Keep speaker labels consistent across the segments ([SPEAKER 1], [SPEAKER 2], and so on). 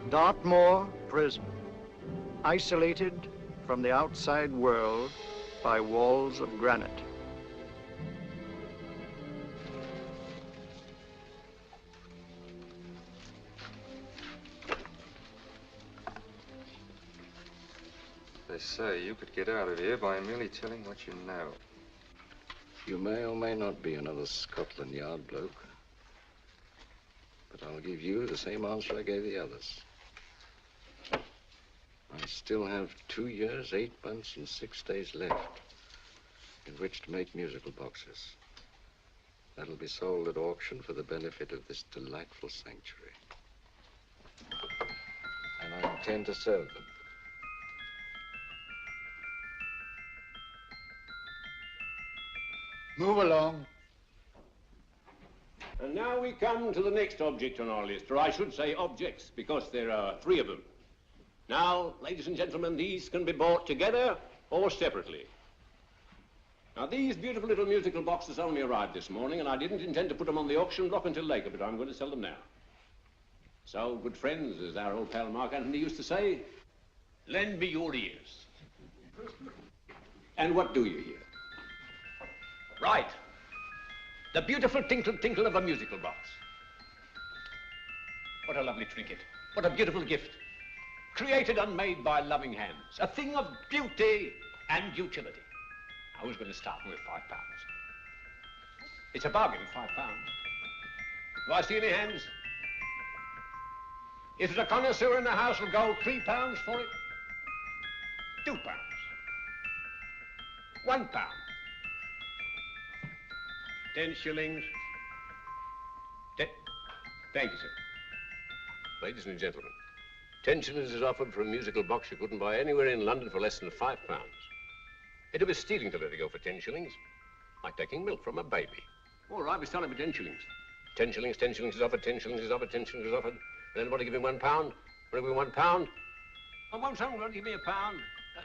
[SPEAKER 1] Dartmoor Prison, isolated from the outside world by walls of granite.
[SPEAKER 2] They say you could get out of here by merely telling what you know.
[SPEAKER 3] You may or may not be another Scotland Yard bloke, but I'll give you the same answer I gave the others. I still have 2 years, 8 months, and 6 days left in which to make musical boxes. That'll be sold at auction for the benefit of this delightful sanctuary. And I intend to serve them.
[SPEAKER 4] Move along.
[SPEAKER 5] And now we come to the next object on our list, or I should say objects, because there are 3 of them. Now, ladies and gentlemen, these can be bought together or separately. Now, these beautiful little musical boxes only arrived this morning, and I didn't intend to put them on the auction block until later, but I'm going to sell them now. So, good friends, as our old pal Mark Antony used to say, lend me your ears. And what do you hear? Right. The beautiful tinkle tinkle of a musical box. What a lovely trinket. What a beautiful gift. Created and made by loving hands. A thing of beauty and utility. I was going to start with £5. It's a bargain, £5. Do I see any hands? If there's a connoisseur in the house, will go £3 for it. £2. £1. 10 shillings. Thank you, sir. Ladies and gentlemen, 10 shillings is offered for a musical box you couldn't buy anywhere in London for less than £5. It'd be stealing to let it go for 10 shillings. Like taking milk from a baby. All right, we're selling for 10 shillings. 10 shillings, 10 shillings is offered, 10 shillings is offered, 10 shillings is offered. And anybody give him £1? Want to give him £1? I won't someone give me a pound.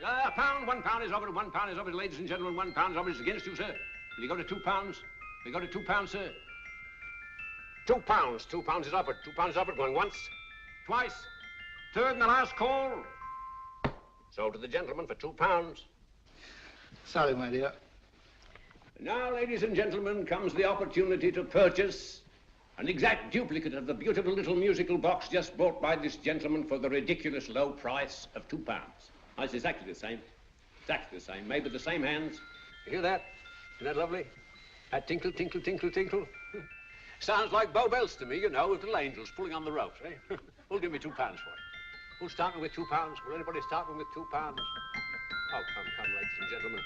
[SPEAKER 5] A pound, £1 is offered, £1 is offered, ladies and gentlemen, £1 is offered. It's against you, sir. Will you go to £2? We go to £2, sir. £2. £2 is offered. £2 is offered. Going once, twice, third and the last call. Sold to the gentleman for £2.
[SPEAKER 4] Sorry, my dear.
[SPEAKER 5] Now, ladies and gentlemen, comes the opportunity to purchase an exact duplicate of the beautiful little musical box just bought by this gentleman for the ridiculous low price of £2. Oh, it's exactly the same. Exactly the same. Made with the same hands. You hear that? Isn't that lovely? That tinkle, tinkle, tinkle, tinkle. Sounds like Bow Bells to me, you know, with little angels pulling on the ropes, eh? Who'll give me £2 for it? Who's starting with £2? Will anybody start with £2? Oh, come, ladies and gentlemen.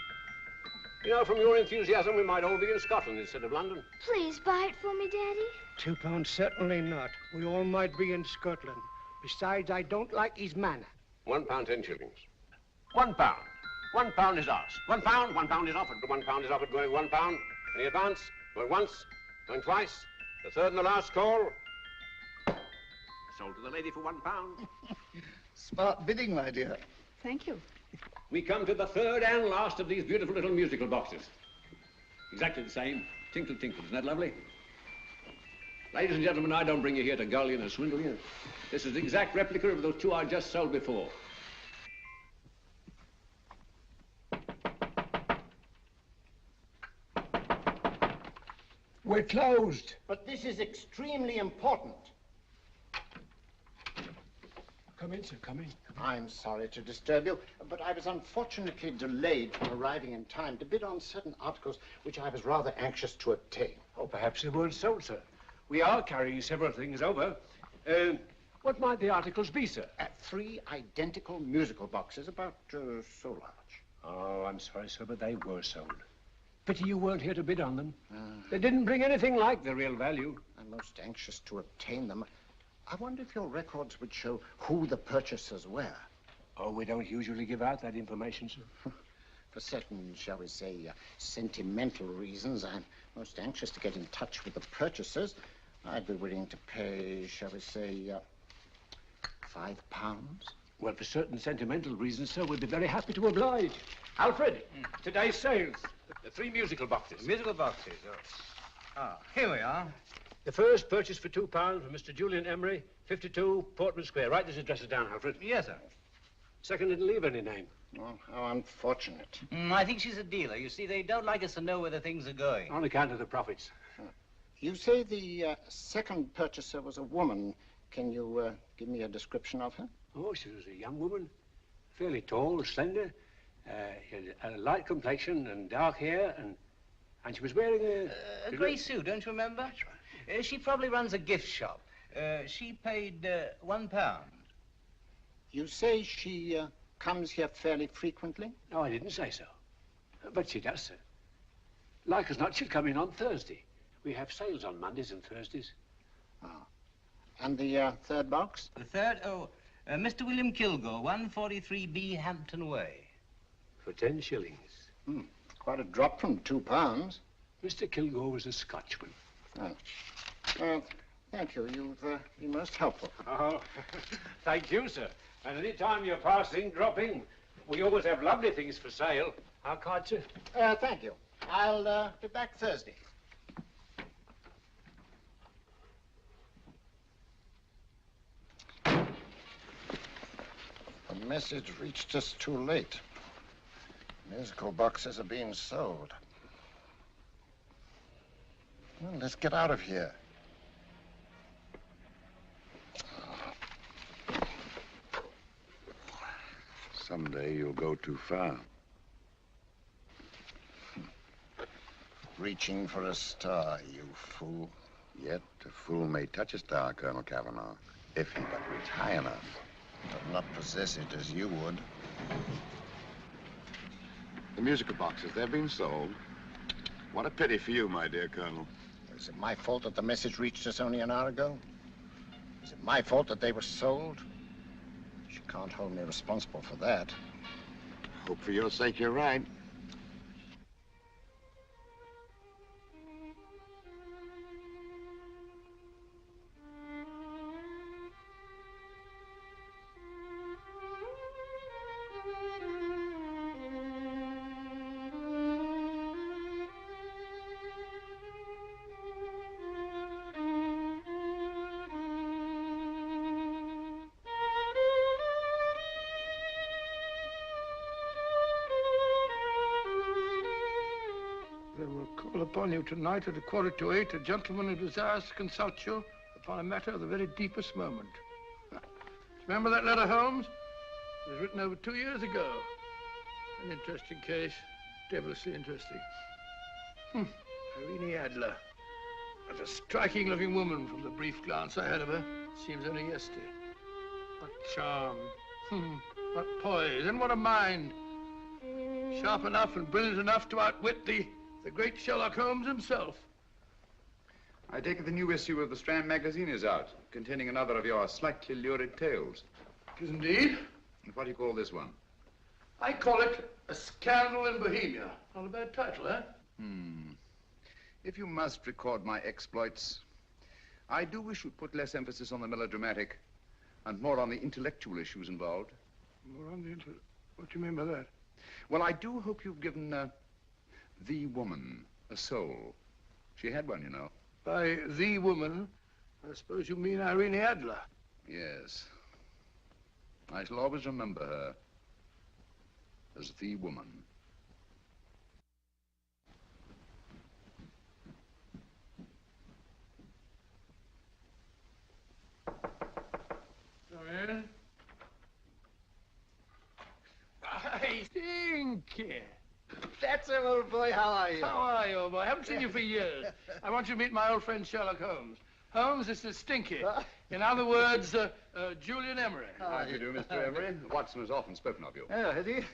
[SPEAKER 5] You know, from your enthusiasm, we might all be in Scotland instead of London.
[SPEAKER 6] Please buy it for me, Daddy.
[SPEAKER 7] £2, certainly not. We all might be in Scotland. Besides, I don't like his manner.
[SPEAKER 5] £1, 10 shillings. £1. £1 is ours. £1 is offered. £1 is offered, going £1. Any advance? Going once, going twice. The third and the last call. Sold to the lady for £1.
[SPEAKER 4] Smart bidding, my dear.
[SPEAKER 6] Thank you.
[SPEAKER 5] We come to the third and last of these beautiful little musical boxes. Exactly the same. Tinkle, tinkle. Isn't that lovely? Ladies and gentlemen, I don't bring you here to gull you and swindle you. This is the exact replica of those 2 I just sold before.
[SPEAKER 7] We're closed.
[SPEAKER 8] But this is extremely important.
[SPEAKER 7] Come in, sir, come in.
[SPEAKER 8] I'm sorry to disturb you, but I was unfortunately delayed from arriving in time to bid on certain articles which I was rather anxious to obtain.
[SPEAKER 7] Oh, perhaps they weren't sold, sir. We are carrying several things over. What might the articles be, sir?
[SPEAKER 8] 3 identical musical boxes, about so large.
[SPEAKER 7] Oh, I'm sorry, sir, but they were sold. Pity you weren't here to bid on them. They didn't bring anything like the real value.
[SPEAKER 8] I'm most anxious to obtain them. I wonder if your records would show who the purchasers were.
[SPEAKER 7] Oh, we don't usually give out that information, sir.
[SPEAKER 8] For certain, shall we say, sentimental reasons, I'm most anxious to get in touch with the purchasers. I'd be willing to pay, shall we say, £5.
[SPEAKER 7] Well, for certain sentimental reasons, sir, we'd be very happy to oblige. Alfred, today's sales.
[SPEAKER 5] The 3 musical boxes.
[SPEAKER 2] Musical boxes, oh. Ah, here we are.
[SPEAKER 7] The first purchase for £2 from Mr. Julian Emery, 52 Portman Square. Write these addresses down, Alfred.
[SPEAKER 9] Yes, sir.
[SPEAKER 7] Second didn't leave any name.
[SPEAKER 8] Oh, how unfortunate.
[SPEAKER 9] I think she's a dealer. You see, they don't like us to know where the things are going.
[SPEAKER 7] On account of the profits.
[SPEAKER 8] You say the second purchaser was a woman. Can you give me a description of her?
[SPEAKER 7] Oh, she was a young woman. Fairly tall, slender. She had a light complexion and dark hair, and she was wearing
[SPEAKER 9] A grey suit, don't you remember?
[SPEAKER 7] That's right.
[SPEAKER 9] She probably runs a gift shop. She paid £1.
[SPEAKER 8] You say she comes here fairly frequently?
[SPEAKER 7] No, I didn't say so. But she does, sir. Like as not, she'll come in on Thursday. We have sales on Mondays and Thursdays.
[SPEAKER 8] Oh. And the third box?
[SPEAKER 9] The third? Oh, Mr. William Kilgore, 143B Hampton Way.
[SPEAKER 7] For 10 shillings.
[SPEAKER 8] Quite a drop from £2.
[SPEAKER 7] Mr. Kilgore was a Scotchman.
[SPEAKER 8] Oh. Well, thank you. You've been most helpful.
[SPEAKER 7] Oh, thank you, sir. And any time you're passing, dropping, we always have lovely things for sale. Our card, sir?
[SPEAKER 8] Thank you. I'll be back Thursday. The message reached us too late. Musical boxes are being sold. Well, let's get out of here.
[SPEAKER 3] Someday you'll go too far.
[SPEAKER 8] Reaching for a star, you fool.
[SPEAKER 3] Yet a fool may touch a star, Colonel Cavanaugh, if he but reach high enough.
[SPEAKER 8] But not possess it as you would.
[SPEAKER 3] The musical boxes, they're being sold. What a pity for you, my dear Colonel.
[SPEAKER 8] Is it my fault that the message reached us only an hour ago? Is it my fault that they were sold? You can't hold me responsible for that.
[SPEAKER 3] Hope for your sake you're right.
[SPEAKER 4] Upon you tonight at 7:45, a gentleman who desires to consult you upon a matter of the very deepest moment. Remember that letter, Holmes? It was written over 2 years ago. An interesting case, devilishly interesting. Irene Adler. What a striking-looking woman from the brief glance I had of her. Seems only yesterday. What charm. What poise, and what a mind. Sharp enough and brilliant enough to outwit the great Sherlock Holmes himself.
[SPEAKER 10] I take it the new issue of the Strand magazine is out, containing another of your slightly lurid tales.
[SPEAKER 4] It is indeed.
[SPEAKER 10] And what do you call this one?
[SPEAKER 4] I call it A Scandal in Bohemia. Not a bad title, eh?
[SPEAKER 10] If you must record my exploits, I do wish you'd put less emphasis on the melodramatic and more on the intellectual issues involved.
[SPEAKER 4] More on the What do you mean by that?
[SPEAKER 10] Well, I do hope you've given the woman a soul. She had one, you know.
[SPEAKER 4] By the woman, I suppose you mean Irene Adler.
[SPEAKER 10] Yes. I shall always remember her as the woman.
[SPEAKER 4] Come in. I think. That's him, old boy. How are you? How are you, old boy? I haven't seen you for years. I want you to meet my old friend Sherlock Holmes. Holmes, this is Stinky. In other words, Julian Emery.
[SPEAKER 10] How do you do, Mr. Emery? Watson has often spoken of you.
[SPEAKER 4] Oh, has he?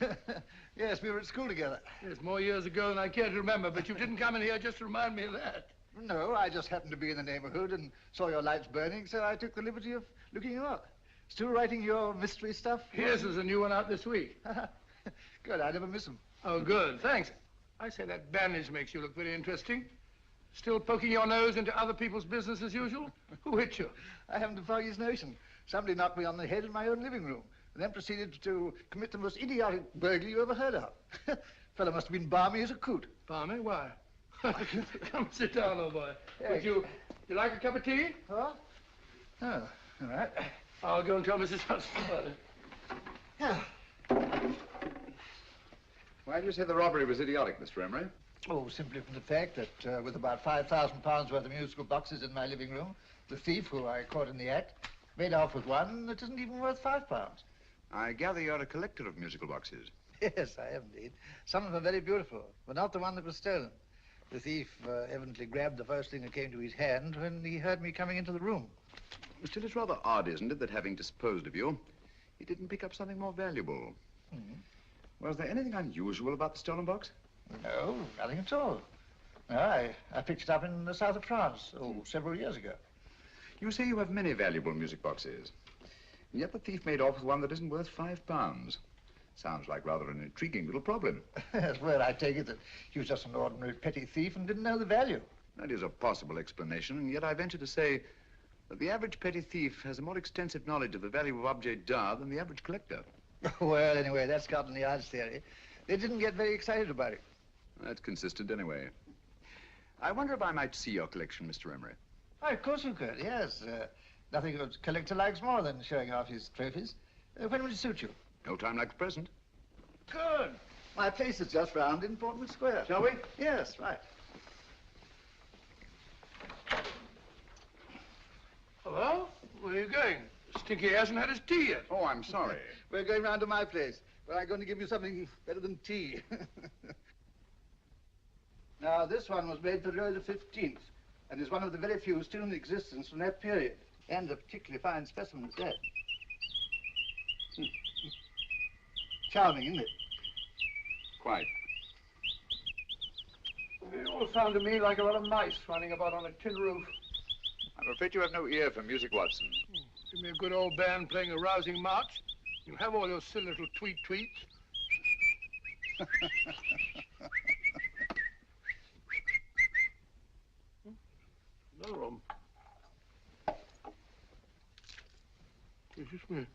[SPEAKER 4] Yes, we were at school together. Yes, more years ago than I care to remember, but you didn't come in here just to remind me of that.
[SPEAKER 11] No, I just happened to be in the neighborhood and saw your lights burning, so I took the liberty of looking you up. Still writing your mystery stuff?
[SPEAKER 4] Here's there's a new one out this week.
[SPEAKER 11] Good, I never miss them.
[SPEAKER 4] Oh, good, thanks. I say that bandage makes you look very interesting. Still poking your nose into other people's business as usual? Who hit you?
[SPEAKER 11] I haven't the foggiest notion. Somebody knocked me on the head in my own living room and then proceeded to commit the most idiotic burglary you ever heard of. Fellow must have been balmy as a coot.
[SPEAKER 4] Balmy? Why? Come sit down, old boy.
[SPEAKER 11] Thanks.
[SPEAKER 4] You like a cup of tea?
[SPEAKER 11] What? Oh, all right.
[SPEAKER 4] I'll go and tell Mrs. Hudson about it.
[SPEAKER 11] Yeah.
[SPEAKER 10] Why do you say the robbery was idiotic, Mr. Emery?
[SPEAKER 11] Oh, simply from the fact that with about £5,000 worth of musical boxes in my living room, the thief, who I caught in the act, made off with one that isn't even worth £5.
[SPEAKER 10] I gather you're a collector of musical boxes.
[SPEAKER 11] Yes, I am indeed. Some of them are very beautiful, but not the one that was stolen. The thief evidently grabbed the first thing that came to his hand when he heard me coming into the room.
[SPEAKER 10] Still, it's rather odd, isn't it, that having disposed of you, he didn't pick up something more valuable.
[SPEAKER 11] Mm-hmm.
[SPEAKER 10] Was there anything unusual about the stolen box?
[SPEAKER 11] No, nothing at all. No, I picked it up in the south of France, several years ago.
[SPEAKER 10] You say you have many valuable music boxes, and yet the thief made off with one that isn't worth £5. Sounds like rather an intriguing little problem.
[SPEAKER 11] Yes, well, I take it that he was just an ordinary petty thief and didn't know the value.
[SPEAKER 10] That is a possible explanation, and yet I venture to say that the average petty thief has a more extensive knowledge of the value of object d'art than the average collector.
[SPEAKER 11] Well, anyway, that's Scotland Yard's theory. They didn't get very excited about it.
[SPEAKER 10] That's consistent anyway. I wonder if I might see your collection, Mr. Emery.
[SPEAKER 11] Oh, of course you could, yes. Nothing a collector likes more than showing off his trophies. When would it suit you?
[SPEAKER 10] No time like the present.
[SPEAKER 11] Good. My place is just round in Portman Square.
[SPEAKER 10] Shall we?
[SPEAKER 11] Yes, right.
[SPEAKER 4] Hello? Where are you going? Stinky hasn't had his tea yet.
[SPEAKER 10] Oh, I'm sorry.
[SPEAKER 11] We're going round to my place, where I'm going to give you something better than tea. Now, this one was made for Louis XV, and is one of the very few still in existence from that period. And a particularly fine specimen at that. Charming, isn't it?
[SPEAKER 10] Quite.
[SPEAKER 4] They all sound to me like a lot of mice running about on a tin roof.
[SPEAKER 10] I'm afraid you have no ear for music, Watson.
[SPEAKER 4] Give me a good old band playing a rousing march. You'll have all your silly little tweets. Another one. It's just me.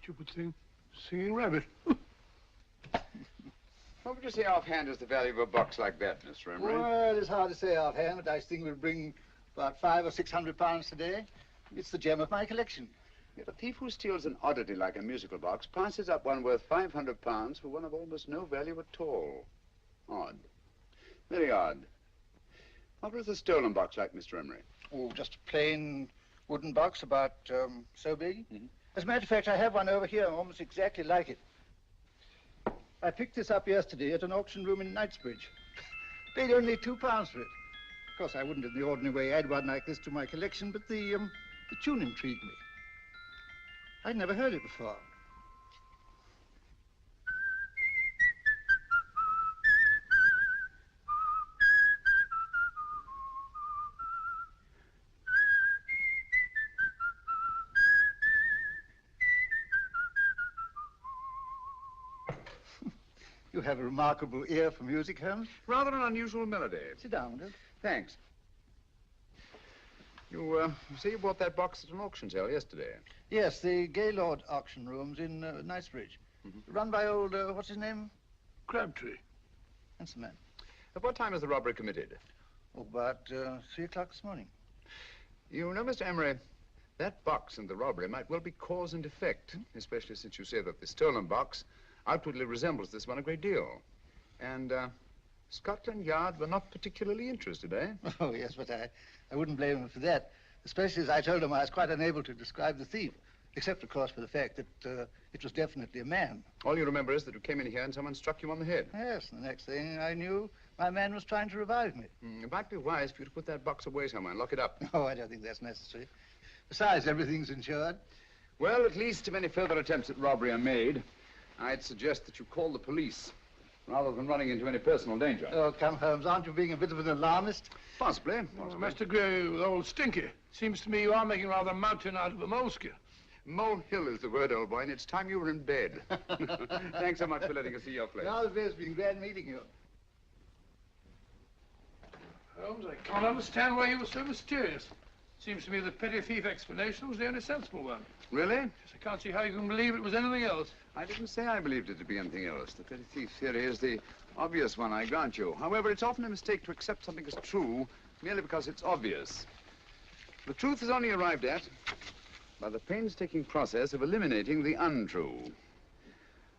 [SPEAKER 4] Stupid thing. Singing rabbit.
[SPEAKER 10] What would you say offhand is the value of a box like that, Mr. Emery?
[SPEAKER 11] Well, it's hard to say offhand, but I think we'll bring about £500 or £600 today. It's the gem of my collection.
[SPEAKER 10] Yet a thief who steals an oddity like a musical box passes up one worth £500 for one of almost no value at all. Odd. Very odd. What was the stolen box like, Mr. Emery?
[SPEAKER 11] Oh, just a plain wooden box about so big.
[SPEAKER 10] Mm-hmm.
[SPEAKER 11] As a matter of fact, I have one over here almost exactly like it. I picked this up yesterday at an auction room in Knightsbridge. Paid only £2 for it. Of course, I wouldn't in the ordinary way add one like this to my collection, but the tune intrigued me. I'd never heard it before. You have a remarkable ear for music, Holmes.
[SPEAKER 10] Rather an unusual melody.
[SPEAKER 11] Sit down, Will.
[SPEAKER 10] Thanks. You say you bought that box at an auction sale yesterday?
[SPEAKER 11] Yes, the Gaylord auction rooms in Knightsbridge.
[SPEAKER 10] Mm-hmm.
[SPEAKER 11] Run by old, what's his name?
[SPEAKER 4] Crabtree.
[SPEAKER 11] That's the man.
[SPEAKER 10] At what time was the robbery committed?
[SPEAKER 11] Oh, about 3 o'clock this morning.
[SPEAKER 10] You know, Mr. Emery, that box and the robbery might well be cause and effect, especially since you say that the stolen box outwardly resembles this one a great deal. And Scotland Yard were not particularly interested, eh?
[SPEAKER 11] Oh, yes, but I wouldn't blame him for that, especially as I told him I was quite unable to describe the thief, except, of course, for the fact that it was definitely a man.
[SPEAKER 10] All you remember is that you came in here and someone struck you on the head.
[SPEAKER 11] Yes, and the next thing I knew, my man was trying to revive me.
[SPEAKER 10] It might be wise for you to put that box away somewhere and lock it up.
[SPEAKER 11] Oh, I don't think that's necessary. Besides, everything's insured.
[SPEAKER 10] Well, at least if any further attempts at robbery are made, I'd suggest that you call the police, rather than running into any personal danger.
[SPEAKER 11] Oh, come, Holmes, aren't you being a bit of an alarmist?
[SPEAKER 10] Possibly.
[SPEAKER 4] Well, I must agree with old Stinky. Seems to me you are making rather a mountain out of a molehill.
[SPEAKER 10] Molehill is the word, old boy, and it's time you were in bed. Thanks so much for letting us see your place.
[SPEAKER 11] Now, it's been glad meeting you.
[SPEAKER 4] Holmes, I can't understand why you were so mysterious. Seems to me the petty thief explanation was the only sensible one.
[SPEAKER 10] Really?
[SPEAKER 4] Yes, I can't see how you can believe it was anything else.
[SPEAKER 10] I didn't say I believed it to be anything else. The petty thief theory is the obvious one, I grant you. However, it's often a mistake to accept something as true merely because it's obvious. The truth is only arrived at by the painstaking process of eliminating the untrue.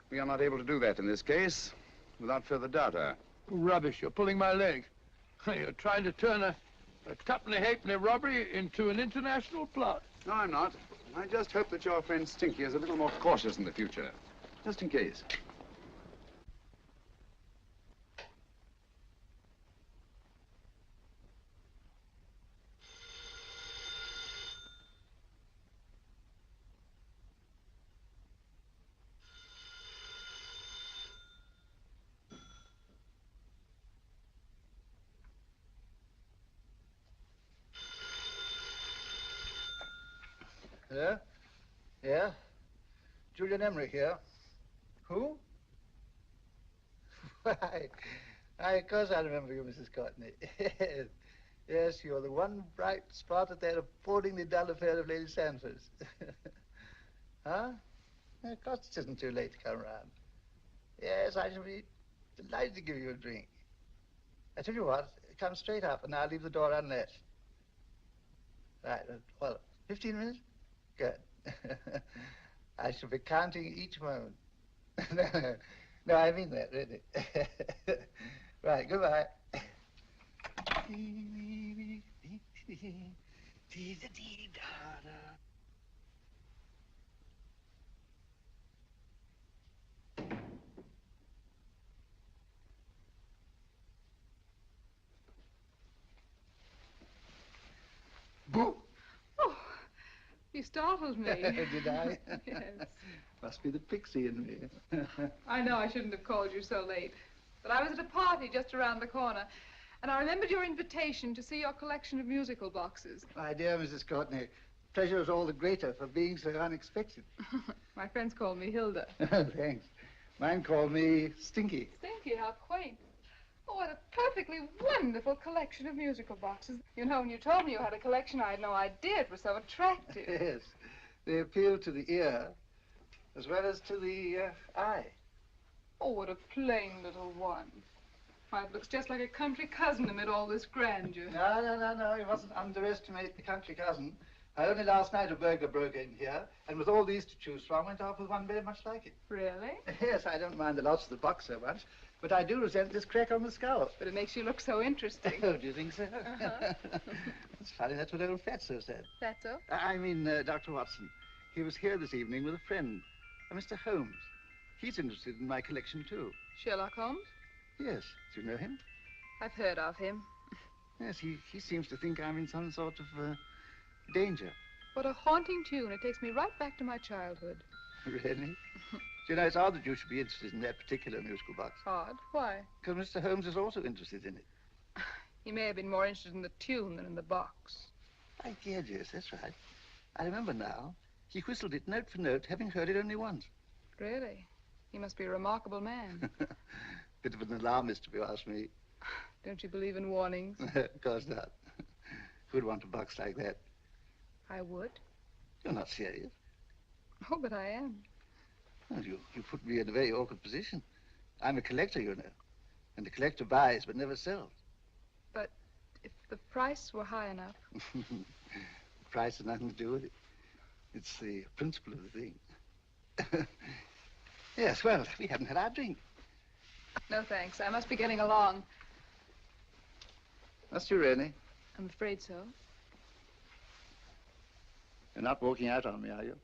[SPEAKER 10] We are not able to do that in this case without further data.
[SPEAKER 4] Rubbish, you're pulling my leg. You're trying to turn a tuppenny halfpenny robbery into an international plot.
[SPEAKER 10] No, I'm not. I just hope that your friend Stinky is a little more cautious in the future, just in case.
[SPEAKER 11] Yeah? Yeah? Julian Emery here. Who? Why, of course I remember you, Mrs. Courtney. Yes. Yes, you're the one bright spot at that appallingly dull affair of Lady Sanford's. Huh? Of course it isn't too late to come round. Yes, I shall be delighted to give you a drink. I tell you what, come straight up and I'll leave the door unlatched. Right, well, 15 minutes? Good. I shall be counting each moment. No, I mean that, really. Right, goodbye.
[SPEAKER 10] Boo!
[SPEAKER 12] Oh, you startled me.
[SPEAKER 11] Did I?
[SPEAKER 12] Yes.
[SPEAKER 11] Must be the pixie in me.
[SPEAKER 12] I know I shouldn't have called you so late, but I was at a party just around the corner, and I remembered your invitation to see your collection of musical boxes.
[SPEAKER 11] My dear Mrs. Courtney, pleasure is all the greater for being so unexpected.
[SPEAKER 12] My friends call me Hilda.
[SPEAKER 11] Thanks. Mine call me Stinky.
[SPEAKER 12] Stinky, how quaint. Oh, what a perfectly wonderful collection of musical boxes. You know, when you told me you had a collection, I had no idea it was so attractive.
[SPEAKER 11] Yes. They appeal to the ear as well as to the eye.
[SPEAKER 12] Oh, what a plain little one. Why, it looks just like a country cousin amid all this grandeur.
[SPEAKER 11] No. You mustn't underestimate the country cousin. Only last night a burglar broke in here, and with all these to choose from, went off with one very much like it.
[SPEAKER 12] Really?
[SPEAKER 11] Yes, I don't mind the loss of the box so much, but I do resent this crack on the skull.
[SPEAKER 12] But it makes you look so interesting.
[SPEAKER 11] Oh, do you think so?
[SPEAKER 12] Uh-huh.
[SPEAKER 11] It's funny, that's what old Fatso said.
[SPEAKER 12] Fatso?
[SPEAKER 11] I mean, Dr. Watson. He was here this evening with a friend, a Mr. Holmes. He's interested in my collection, too.
[SPEAKER 12] Sherlock Holmes?
[SPEAKER 11] Yes. Do you know him?
[SPEAKER 12] I've heard of him.
[SPEAKER 11] Yes, he seems to think I'm in some sort of danger.
[SPEAKER 12] What a haunting tune. It takes me right back to my childhood.
[SPEAKER 11] Really? Do you know, it's odd that you should be interested in that particular musical box.
[SPEAKER 12] Odd? Why?
[SPEAKER 11] Because Mr. Holmes is also interested in it.
[SPEAKER 12] He may have been more interested in the tune than in the box.
[SPEAKER 11] My dear, yes, that's right. I remember now. He whistled it note for note, having heard it only once.
[SPEAKER 12] Really? He must be a remarkable man.
[SPEAKER 11] Bit of an alarmist, if you ask me.
[SPEAKER 12] Don't you believe in warnings?
[SPEAKER 11] Of course not. Who'd want a box like that?
[SPEAKER 12] I would.
[SPEAKER 11] You're not serious.
[SPEAKER 12] Oh, but I am.
[SPEAKER 11] Well, you put me in a very awkward position. I'm a collector, you know. And the collector buys but never sells.
[SPEAKER 12] But if the price were high enough...
[SPEAKER 11] Price has nothing to do with it. It's the principle of the thing. Yes, well, we haven't had our drink.
[SPEAKER 12] No, thanks. I must be getting along.
[SPEAKER 11] Must you really?
[SPEAKER 12] I'm afraid so.
[SPEAKER 11] You're not walking out on me, are you?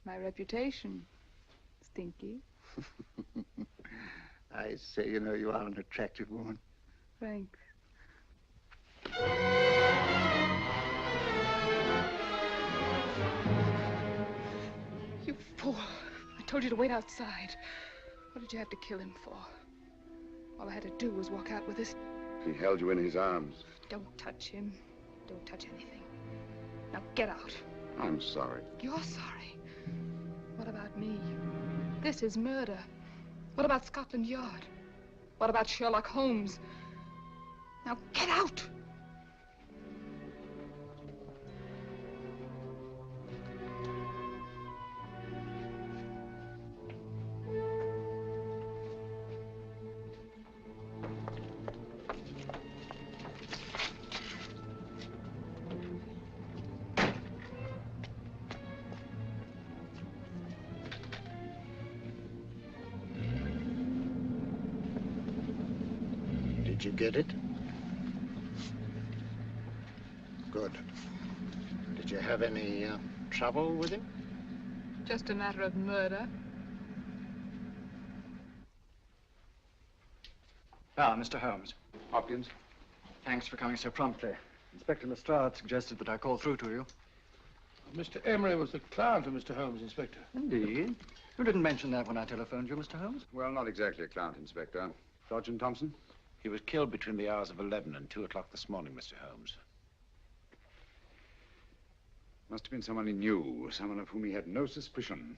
[SPEAKER 12] My reputation, Stinky.
[SPEAKER 11] I say, you know, you are an attractive woman.
[SPEAKER 12] Thanks. You fool. I told you to wait outside. What did you have to kill him for? All I had to do was walk out with this.
[SPEAKER 10] He held you in his arms.
[SPEAKER 12] Don't touch him. Don't touch anything. Now get out.
[SPEAKER 10] I'm sorry.
[SPEAKER 12] You're sorry. What about me? This is murder. What about Scotland Yard? What about Sherlock Holmes? Now get out!
[SPEAKER 8] Did you get it? Good. Did you have any trouble with him?
[SPEAKER 12] Just a matter of murder.
[SPEAKER 13] Ah, Mr. Holmes.
[SPEAKER 10] Hopkins?
[SPEAKER 13] Thanks for coming so promptly. Inspector Lestrade suggested that I call through to you.
[SPEAKER 4] Mr. Emery was the client of Mr. Holmes, Inspector.
[SPEAKER 13] Indeed. You didn't mention that when I telephoned you, Mr. Holmes.
[SPEAKER 10] Well, not exactly a client, Inspector. Sergeant Thompson?
[SPEAKER 14] He was killed between the hours of 11 and 2 o'clock this morning, Mr. Holmes.
[SPEAKER 10] Must have been someone he knew, someone of whom he had no suspicion.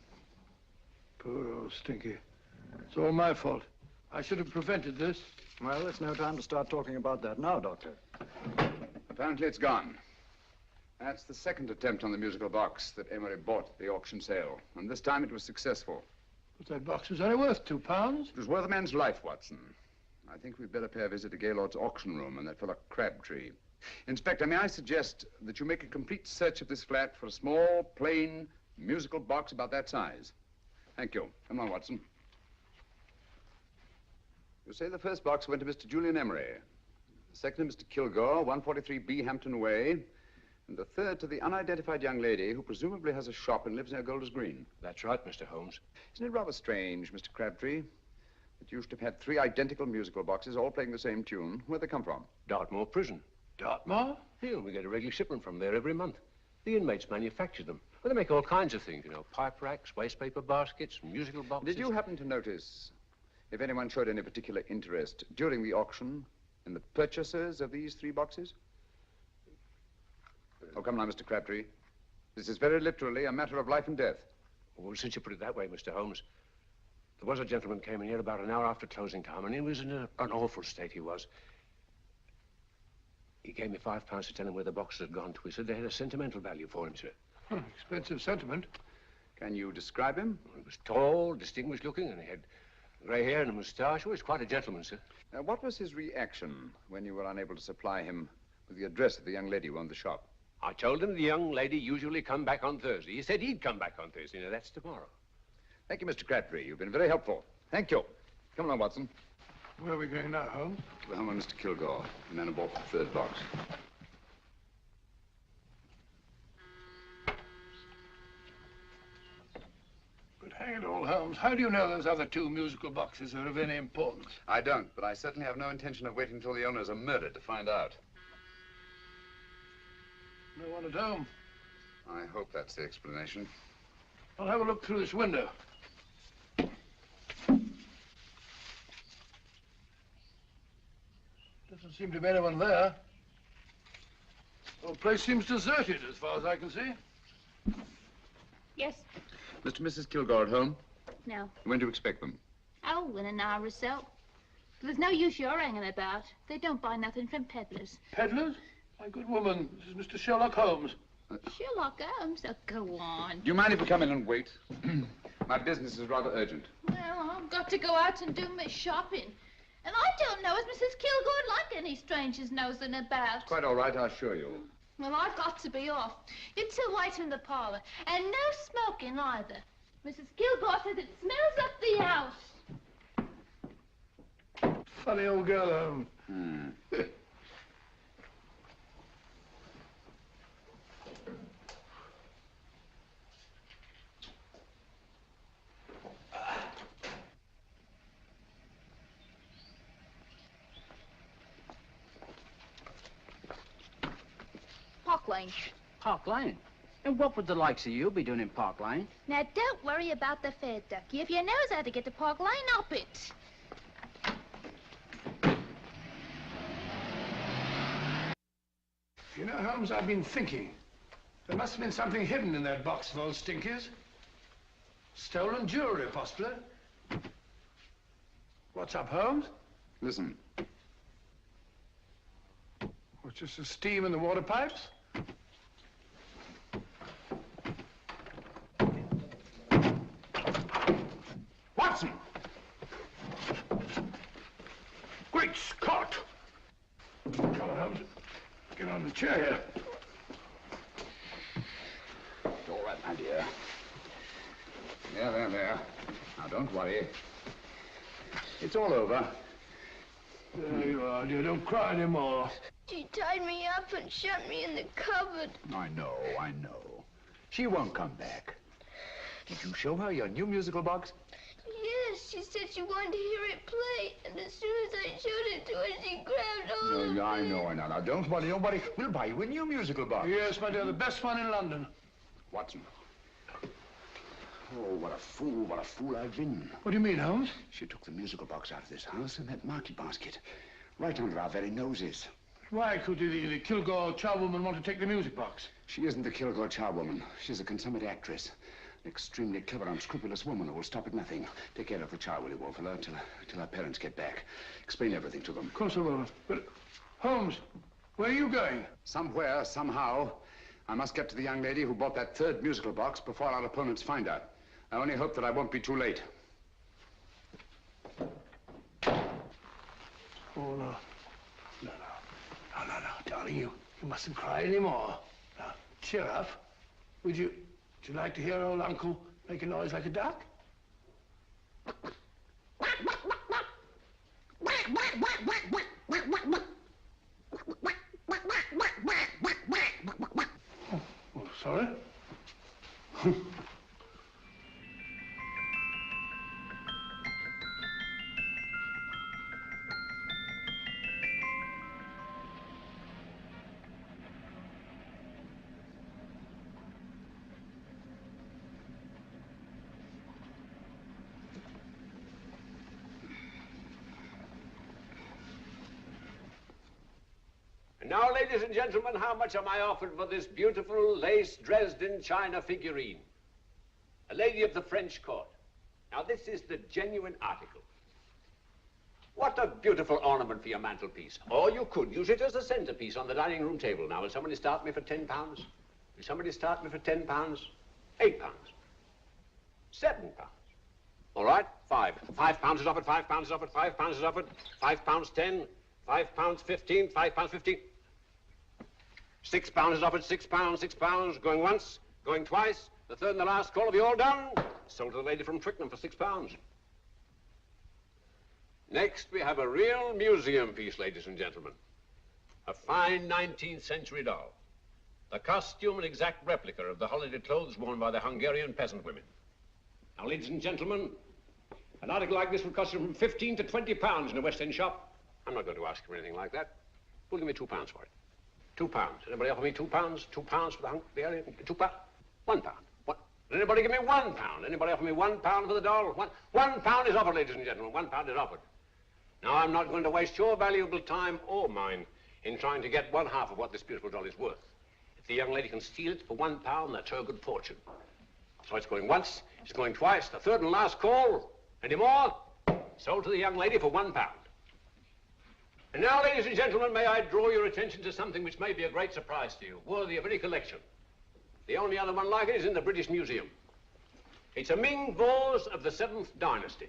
[SPEAKER 4] Poor old Stinky. It's all my fault. I should have prevented this.
[SPEAKER 13] Well, it's no time to start talking about that now, Doctor.
[SPEAKER 10] Apparently it's gone. That's the second attempt on the musical box that Emery bought at the auction sale. And this time it was successful.
[SPEAKER 4] But that box was only worth £2.
[SPEAKER 10] It was worth a man's life, Watson. I think we'd better pay a visit to Gaylord's auction room and that fellow Crabtree. Inspector, may I suggest that you make a complete search of this flat for a small, plain, musical box about that size? Thank you. Come on, Watson. You say the first box went to Mr. Julian Emery. The second to Mr. Kilgore, 143B Hampton Way. And the third to the unidentified young lady who presumably has a shop and lives near Golders Green.
[SPEAKER 5] That's right, Mr. Holmes.
[SPEAKER 10] Isn't it rather strange, Mr. Crabtree, that you should have had 3 identical musical boxes all playing the same tune? Where'd they come from?
[SPEAKER 5] Dartmoor Prison.
[SPEAKER 4] Dartmoor?
[SPEAKER 5] Yeah, we get a regular shipment from there every month. The inmates manufacture them. Well, they make all kinds of things, you know, pipe racks, waste paper baskets, musical boxes.
[SPEAKER 10] Did you happen to notice if anyone showed any particular interest during the auction in the purchasers of these 3 boxes? Oh, come now, Mr. Crabtree. This is very literally a matter of life and death.
[SPEAKER 5] Well, since you put it that way, Mr. Holmes, there was a gentleman came in here about an hour after closing time, and he was in an awful state, he was. He gave me £5 to tell him where the boxes had gone to. He said they had a sentimental value for him, sir.
[SPEAKER 4] Expensive sentiment.
[SPEAKER 10] Can you describe him?
[SPEAKER 5] Well, he was tall, distinguished looking, and he had grey hair and a moustache. He was quite a gentleman, sir.
[SPEAKER 10] What was his reaction when you were unable to supply him with the address of the young lady who owned the shop?
[SPEAKER 5] I told him the young lady usually come back on Thursday. He said he'd come back on Thursday. Now, that's tomorrow.
[SPEAKER 10] Thank you, Mr. Crabtree. You've been very helpful. Thank you. Come along, Watson.
[SPEAKER 4] Where are we going now, Holmes?
[SPEAKER 10] To the home of Mr. Kilgore, the man who bought the 3rd box.
[SPEAKER 4] But hang it all, Holmes, how do you know those other 2 musical boxes are of any importance?
[SPEAKER 10] I don't, but I certainly have no intention of waiting until the owners are murdered to find out.
[SPEAKER 4] No one at home.
[SPEAKER 10] I hope that's the explanation.
[SPEAKER 4] I'll have a look through this window. Doesn't seem to be anyone there. The whole place seems deserted as far as I can see.
[SPEAKER 6] Yes.
[SPEAKER 10] Mr. and Mrs. Kilgore at home?
[SPEAKER 6] No.
[SPEAKER 10] When do you expect them?
[SPEAKER 6] Oh, in an hour or so. There's no use your hanging about. They don't buy nothing from peddlers.
[SPEAKER 4] Peddlers? My good woman, this is Mr. Sherlock Holmes.
[SPEAKER 6] Sherlock Holmes? Oh, go on.
[SPEAKER 10] Do you mind if we come in and wait? My business is rather urgent.
[SPEAKER 6] Well, I've got to go out and do my shopping. And I don't know as Mrs. Kilgore'd like any strangers nosing about.
[SPEAKER 10] Quite all right, I assure you.
[SPEAKER 6] Well, I've got to be off. You 2 wait in the parlor. And no smoking either. Mrs. Kilgore says it smells up the house.
[SPEAKER 4] Funny old girl, Holmes.
[SPEAKER 6] Park Lane.
[SPEAKER 9] Park Lane? And what would the likes of you be doing in Park Lane?
[SPEAKER 6] Now, don't worry about the fare, Ducky. If you knows how to get to Park Lane, up it.
[SPEAKER 4] You know, Holmes, I've been thinking. There must have been something hidden in that box of old Stinky's. Stolen jewelry, possibly. What's up, Holmes?
[SPEAKER 10] Listen.
[SPEAKER 4] What's just the steam in the water pipes?
[SPEAKER 10] Watson!
[SPEAKER 4] Great Scott! Come on, Holmes. Get on the chair here.
[SPEAKER 10] It's all right, my dear. There. Now, don't worry. It's all over.
[SPEAKER 4] There you are, dear. Don't cry anymore.
[SPEAKER 6] She tied me up and shut me in the cupboard.
[SPEAKER 10] I know. She won't come back. Did you show her your new musical box?
[SPEAKER 6] Yes, she said she wanted to hear it play, and as soon as I showed it to her, she grabbed hold of
[SPEAKER 10] No, I
[SPEAKER 6] me.
[SPEAKER 10] know. Now, don't worry. We'll buy you a new musical box.
[SPEAKER 4] Yes, my dear, the best one in London.
[SPEAKER 10] Watson. Oh, what a fool I've been.
[SPEAKER 4] What do you mean, Holmes?
[SPEAKER 10] She took the musical box out of this house in that market basket, right under our very noses.
[SPEAKER 4] Why could the Kilgore charwoman want to take the music box?
[SPEAKER 10] She isn't the Kilgore charwoman. She's a consummate actress. An extremely clever, unscrupulous woman who will stop at nothing. Take care of the child, will you, Wolfella, till our parents get back. Explain everything to them.
[SPEAKER 4] Of course I will. But, Holmes, where are you going?
[SPEAKER 10] Somewhere, somehow, I must get to the young lady who bought that third musical box before our opponents find her. I only hope that I won't be too late.
[SPEAKER 4] Oh, no. No, darling, you mustn't cry anymore. Now, cheer up. Would you like to hear old Uncle make a noise like a duck? Oh, sorry.
[SPEAKER 5] Now, ladies and gentlemen, how much am I offered for this beautiful lace Dresden china figurine? A lady of the French court. Now, this is the genuine article. What a beautiful ornament for your mantelpiece. Or you could use it as a centerpiece on the dining room table. Now, will somebody start me for £10? Will somebody start me for £10? £8? £7? All right, £5 is offered, £5 is offered, £5 is offered, £5.10, £5.15, £5.15. £6 is offered, £6, going once, going twice, the third and the last call. Have you all done? Sold to the lady from Twickenham for £6. Next, we have a real museum piece, ladies and gentlemen. A fine 19th century doll. The costume an exact replica of the holiday clothes worn by the Hungarian peasant women. Now, ladies and gentlemen, an article like this would cost you from £15 to £20 in a West End shop. I'm not going to ask for anything like that. Who'll give me £2 for it? £2. Anybody offer me £2? £2 for the area? £2? £1. What? Anybody give me £1? Anybody offer me £1 for the doll? £1 is offered, ladies and gentlemen. £1 is offered. Now, I'm not going to waste your valuable time or mine in trying to get one half of what this beautiful doll is worth. If the young lady can steal it for £1, that's her good fortune. So it's going once, it's going twice, the third and last call. Any more? Sold to the young lady for £1. And now, ladies and gentlemen, may I draw your attention to something which may be a great surprise to you, worthy of any collection. The only other one like it is in the British Museum. It's a Ming vase of the 7th dynasty.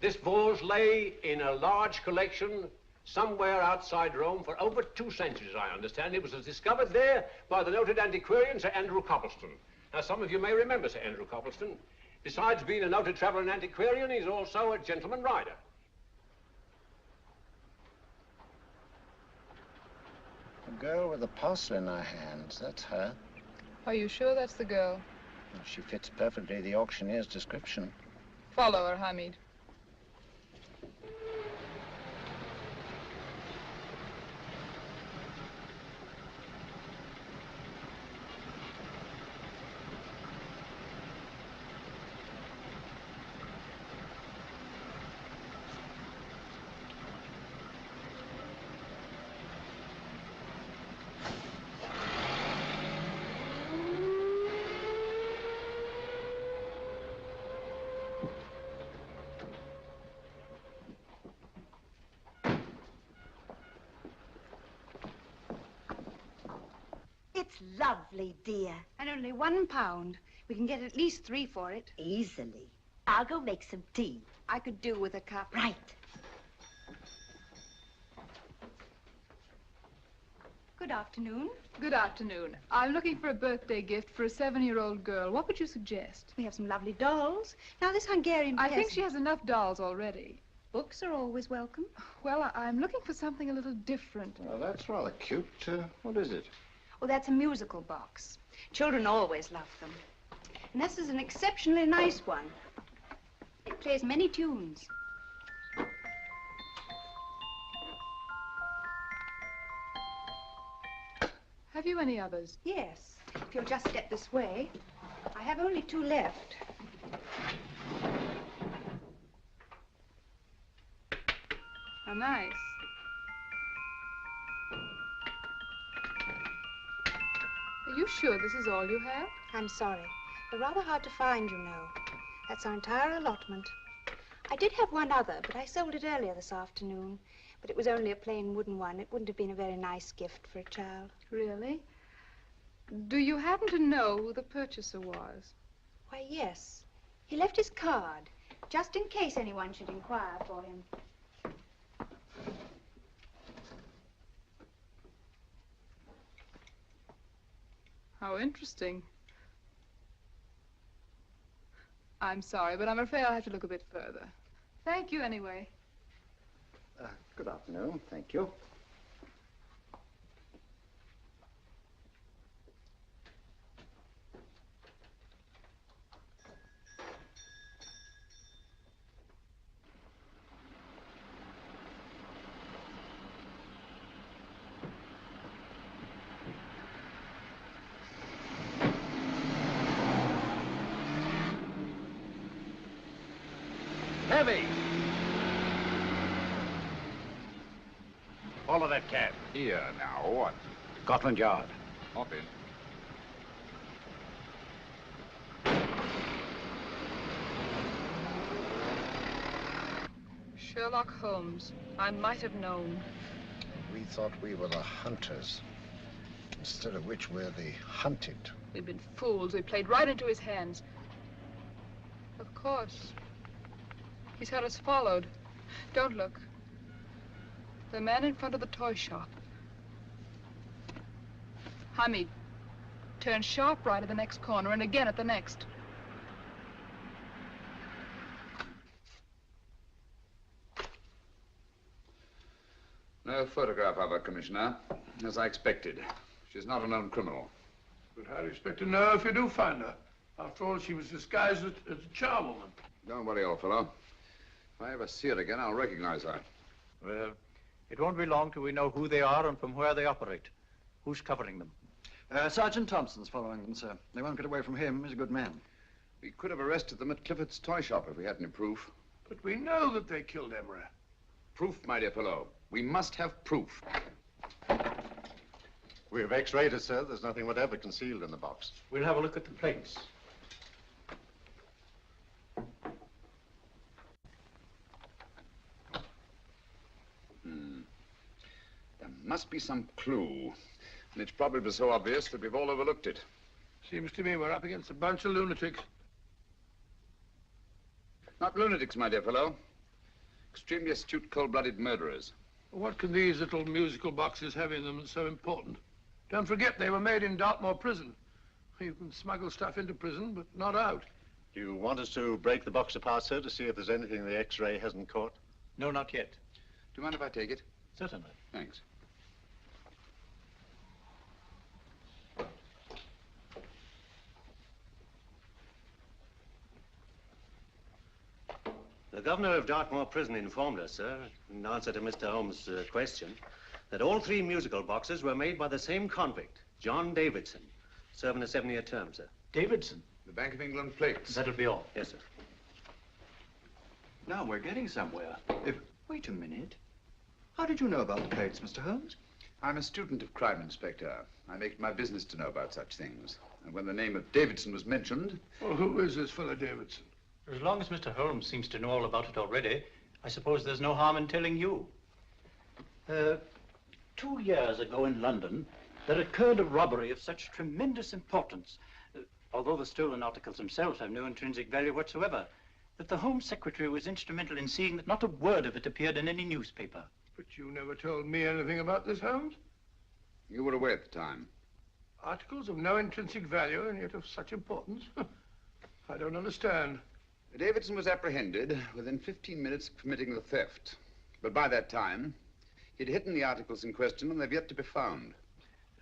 [SPEAKER 5] This vase lay in a large collection somewhere outside Rome for over 2 centuries, I understand. It was discovered there by the noted antiquarian, Sir Andrew Coppleston. Now, some of you may remember Sir Andrew Coppleston. Besides being a noted traveler and antiquarian, he's also a gentleman rider.
[SPEAKER 8] The girl with the parcel in her hands, that's her.
[SPEAKER 12] Are you sure that's the girl?
[SPEAKER 8] Well, she fits perfectly the auctioneer's description.
[SPEAKER 12] Follow her, Hamid.
[SPEAKER 15] It's lovely, dear.
[SPEAKER 16] And only £1. We can get at least 3 for it.
[SPEAKER 15] Easily. I'll go make some tea.
[SPEAKER 16] I could do with a cup.
[SPEAKER 15] Right.
[SPEAKER 16] Good afternoon.
[SPEAKER 12] Good afternoon. I'm looking for a birthday gift for a 7-year-old girl. What would you suggest?
[SPEAKER 16] We have some lovely dolls. Now, this Hungarian
[SPEAKER 12] I think
[SPEAKER 16] peasant-
[SPEAKER 12] she has enough dolls already.
[SPEAKER 16] Books are always welcome.
[SPEAKER 12] Well, I'm looking for something a little different.
[SPEAKER 8] Well, that's rather cute. What is it?
[SPEAKER 16] Oh, that's a musical box. Children always love them. And this is an exceptionally nice one. It plays many tunes.
[SPEAKER 12] Have you any others?
[SPEAKER 16] Yes. If you'll just step this way. I have only 2 left.
[SPEAKER 12] How nice. Are you sure this is all you have?
[SPEAKER 16] I'm sorry. They're rather hard to find, you know. That's our entire allotment. I did have one other, but I sold it earlier this afternoon. But it was only a plain wooden one. It wouldn't have been a very nice gift for a child.
[SPEAKER 12] Really? Do you happen to know who the purchaser was?
[SPEAKER 16] Why, yes. He left his card, just in case anyone should inquire for him.
[SPEAKER 12] How interesting. I'm sorry, but I'm afraid I'll have to look a bit further. Thank you anyway.
[SPEAKER 8] Good afternoon. Thank you.
[SPEAKER 14] Heavy! Follow that cab.
[SPEAKER 10] Here now, what?
[SPEAKER 14] Scotland Yard.
[SPEAKER 10] Hop in.
[SPEAKER 12] Sherlock Holmes. I might have known.
[SPEAKER 8] We thought we were the hunters, instead of which we're the hunted.
[SPEAKER 12] We've been fools. We played right into his hands. Of course. He's had us followed. Don't look. The man in front of the toy shop. Hamid, turn sharp right at the next corner and again at the next.
[SPEAKER 10] No photograph of her, Commissioner, as I expected. She's not a known criminal.
[SPEAKER 4] But how do you expect to know if you do find her? After all, she was disguised as a charwoman.
[SPEAKER 10] Don't worry, old fellow. If I ever see her again, I'll recognize her.
[SPEAKER 17] Well, it won't be long till we know who they are and from where they operate. Who's covering them?
[SPEAKER 13] Sergeant Thompson's following them, sir. They won't get away from him. He's a good man.
[SPEAKER 10] We could have arrested them at Clifford's toy shop if we had any proof.
[SPEAKER 4] But we know that they killed Emery.
[SPEAKER 10] Proof, my dear fellow. We must have proof.
[SPEAKER 18] We have x-rayed it, sir. There's nothing whatever concealed in the box.
[SPEAKER 17] We'll have a look at the plates.
[SPEAKER 10] There must be some clue. And it's probably so obvious that we've all overlooked it.
[SPEAKER 4] Seems to me we're up against a bunch of lunatics.
[SPEAKER 10] Not lunatics, my dear fellow. Extremely astute, cold-blooded murderers.
[SPEAKER 4] What can these little musical boxes have in them that's so important? Don't forget, they were made in Dartmoor prison. You can smuggle stuff into prison, but not out.
[SPEAKER 18] Do you want us to break the box apart, sir, to see if there's anything the x-ray hasn't caught?
[SPEAKER 17] No, not yet.
[SPEAKER 10] Do you mind if I take it?
[SPEAKER 17] Certainly.
[SPEAKER 10] Thanks.
[SPEAKER 18] The governor of Dartmoor Prison informed us, sir, in answer to Mr. Holmes' question, that all 3 musical boxes were made by the same convict, John Davidson, serving a 7-year term, sir.
[SPEAKER 17] Davidson?
[SPEAKER 10] The Bank of England plates.
[SPEAKER 17] That'll be all.
[SPEAKER 18] Yes, sir.
[SPEAKER 13] Now we're getting somewhere. Wait a minute. How did you know about the plates, Mr. Holmes?
[SPEAKER 10] I'm a student of crime, Inspector. I make it my business to know about such things. And when the name of Davidson was mentioned...
[SPEAKER 4] Well, who is this fellow Davidson?
[SPEAKER 17] As long as Mr. Holmes seems to know all about it already, I suppose there's no harm in telling you. 2 years ago in London, there occurred a robbery of such tremendous importance, although the stolen articles themselves have no intrinsic value whatsoever, that the Home Secretary was instrumental in seeing that not a word of it appeared in any newspaper.
[SPEAKER 4] But you never told me anything about this, Holmes.
[SPEAKER 10] You were away at the time.
[SPEAKER 4] Articles of no intrinsic value and yet of such importance? I don't understand.
[SPEAKER 10] Davidson was apprehended within 15 minutes of committing the theft. But by that time, he'd hidden the articles in question and they've yet to be found.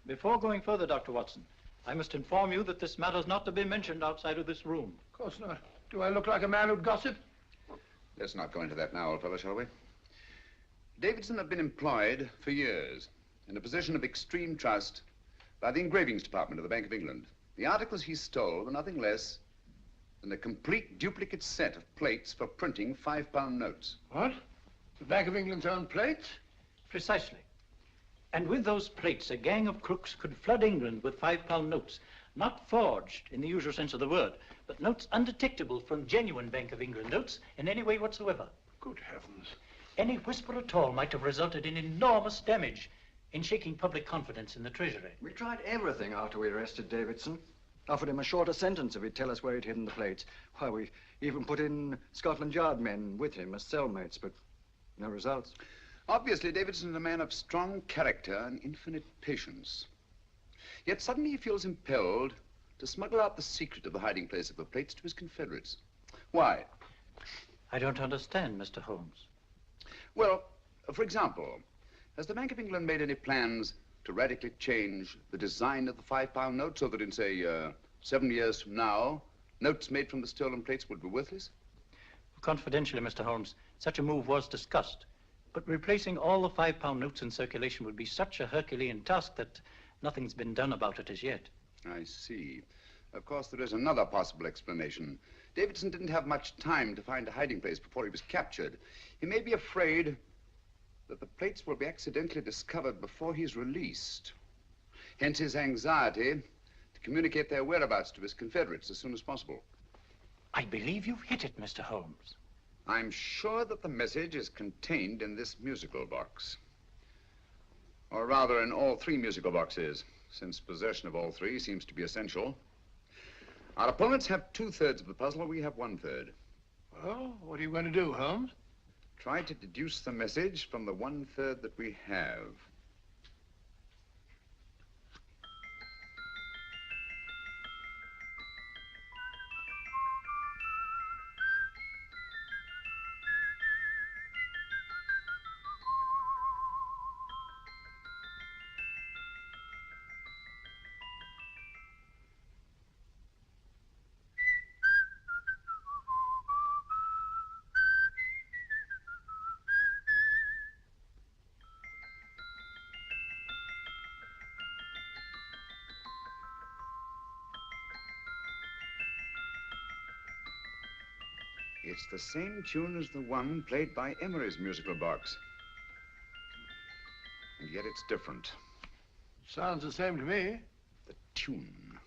[SPEAKER 17] Before going further, Dr. Watson, I must inform you that this matter's not to be mentioned outside of this room.
[SPEAKER 4] Of course not. Do I look like a man who'd gossip?
[SPEAKER 10] Let's not go into that now, old fellow, shall we? Davidson had been employed for years in a position of extreme trust by the engravings department of the Bank of England. The articles he stole were nothing less than a complete duplicate set of plates for printing £5 notes.
[SPEAKER 4] What? The Bank of England's own plates?
[SPEAKER 17] Precisely. And with those plates, a gang of crooks could flood England with £5 notes, not forged in the usual sense of the word, but notes undetectable from genuine Bank of England notes in any way whatsoever.
[SPEAKER 4] Good heavens.
[SPEAKER 17] Any whisper at all might have resulted in enormous damage in shaking public confidence in the Treasury.
[SPEAKER 13] We tried everything after we arrested Davidson. Offered him a shorter sentence if he'd tell us where he'd hidden the plates. Why, we even put in Scotland Yard men with him as cellmates, but no results.
[SPEAKER 10] Obviously, Davidson is a man of strong character and infinite patience. Yet suddenly he feels impelled to smuggle out the secret of the hiding place of the plates to his confederates. Why?
[SPEAKER 17] I don't understand, Mr. Holmes.
[SPEAKER 10] Well, for example, has the Bank of England made any plans to radically change the design of the £5 note so that in, say, 7 years from now, notes made from the stolen plates would be worthless?
[SPEAKER 17] Confidentially, Mr. Holmes, such a move was discussed. But replacing all the £5 notes in circulation would be such a Herculean task that nothing's been done about it as yet.
[SPEAKER 10] I see. Of course, there is another possible explanation. Davidson didn't have much time to find a hiding place before he was captured. He may be afraid that the plates will be accidentally discovered before he's released. Hence his anxiety to communicate their whereabouts to his confederates as soon as possible.
[SPEAKER 17] I believe you've hit it, Mr. Holmes.
[SPEAKER 10] I'm sure that the message is contained in this musical box. Or rather, in all 3 musical boxes, since possession of all 3 seems to be essential. Our opponents have 2/3 of the puzzle, we have 1/3.
[SPEAKER 4] Well, what are you going to do, Holmes?
[SPEAKER 10] Try to deduce the message from the 1/3 that we have. It's the same tune as the one played by Emery's musical box. And yet it's different.
[SPEAKER 4] Sounds the same to me.
[SPEAKER 10] The tune.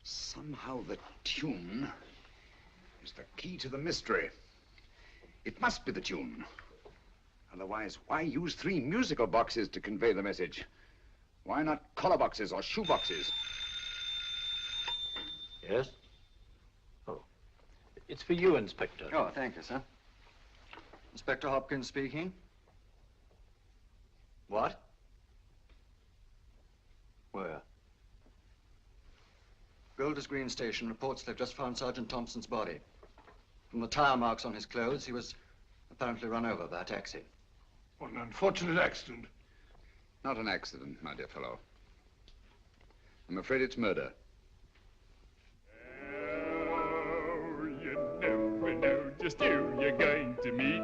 [SPEAKER 10] Somehow the tune is the key to the mystery. It must be the tune. Otherwise, why use 3 musical boxes to convey the message? Why not collar boxes or shoe boxes?
[SPEAKER 17] Yes? Oh. It's for you, Inspector.
[SPEAKER 13] Oh, thank you, sir. Inspector Hopkins speaking. What? Where? Golders Green Station reports they've just found Sergeant Thompson's body. From the tire marks on his clothes, he was apparently run over by a taxi.
[SPEAKER 4] What an unfortunate accident.
[SPEAKER 10] Not an accident, my dear fellow. I'm afraid it's murder.
[SPEAKER 19] Oh, you never know just who you're going to meet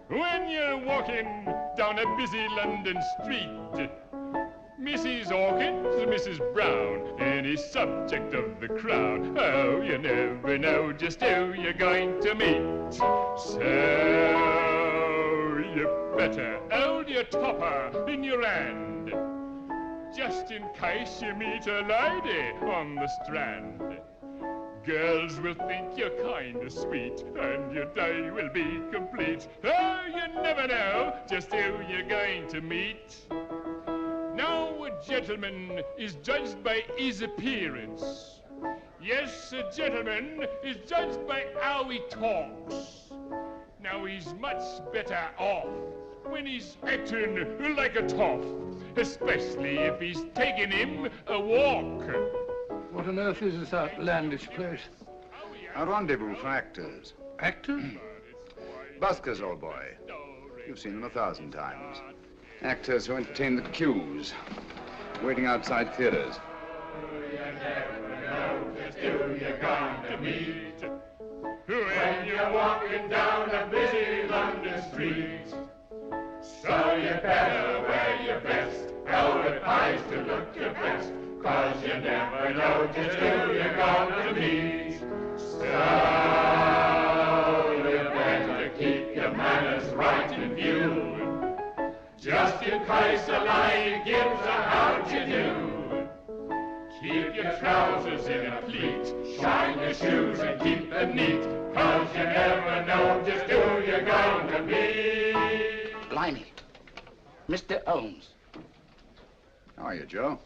[SPEAKER 19] when you're walking down a busy London street. Mrs. Hawkins, Mrs. Brown, any subject of the crowd. Oh, you never know just who you're going to meet. So you better hold your topper in your hand, just in case you meet a lady on the strand. Girls will think you're kind of sweet, and your day will be complete. Oh, you never know just who you're going to meet. Now a gentleman is judged by his appearance. Yes, a gentleman is judged by how he talks. Now he's much better off when he's acting like a toff, especially if he's taking him a walk.
[SPEAKER 4] What on earth is this outlandish place?
[SPEAKER 10] A rendezvous for actors.
[SPEAKER 4] Actors?
[SPEAKER 10] Buskers, old boy. You've seen them 1,000 times. Actors who entertain the queues, waiting outside theaters.
[SPEAKER 19] Who you're going to meet when you're walking down a busy London street. So you better wear your best velvet ties to look your best, 'cause you never know just who you're going to meet. So you better keep your manners right in view, just in case a lion gives a how'd you do. Keep your trousers in a pleat, shine your shoes and keep them neat, 'cause you never know just who you're going to meet.
[SPEAKER 14] Blimey. Mr. Holmes.
[SPEAKER 10] How are you, Joe?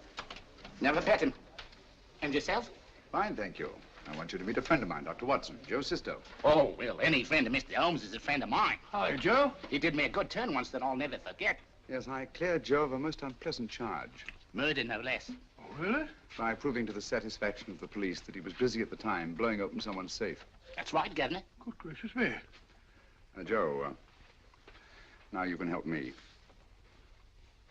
[SPEAKER 14] Never met him. And yourself?
[SPEAKER 10] Fine, thank you. I want you to meet a friend of mine, Dr. Watson, Joe's sister.
[SPEAKER 14] Oh, well, any friend of Mr. Holmes is a friend of mine.
[SPEAKER 10] Hi, Joe.
[SPEAKER 14] He did me a good turn once that I'll never forget.
[SPEAKER 10] Yes, I cleared Joe of a most unpleasant charge.
[SPEAKER 14] Murder, no less.
[SPEAKER 10] Oh, really? By proving to the satisfaction of the police that he was busy at the time blowing open someone's safe.
[SPEAKER 14] That's right, Governor.
[SPEAKER 4] Good gracious me.
[SPEAKER 10] Joe, now you can help me.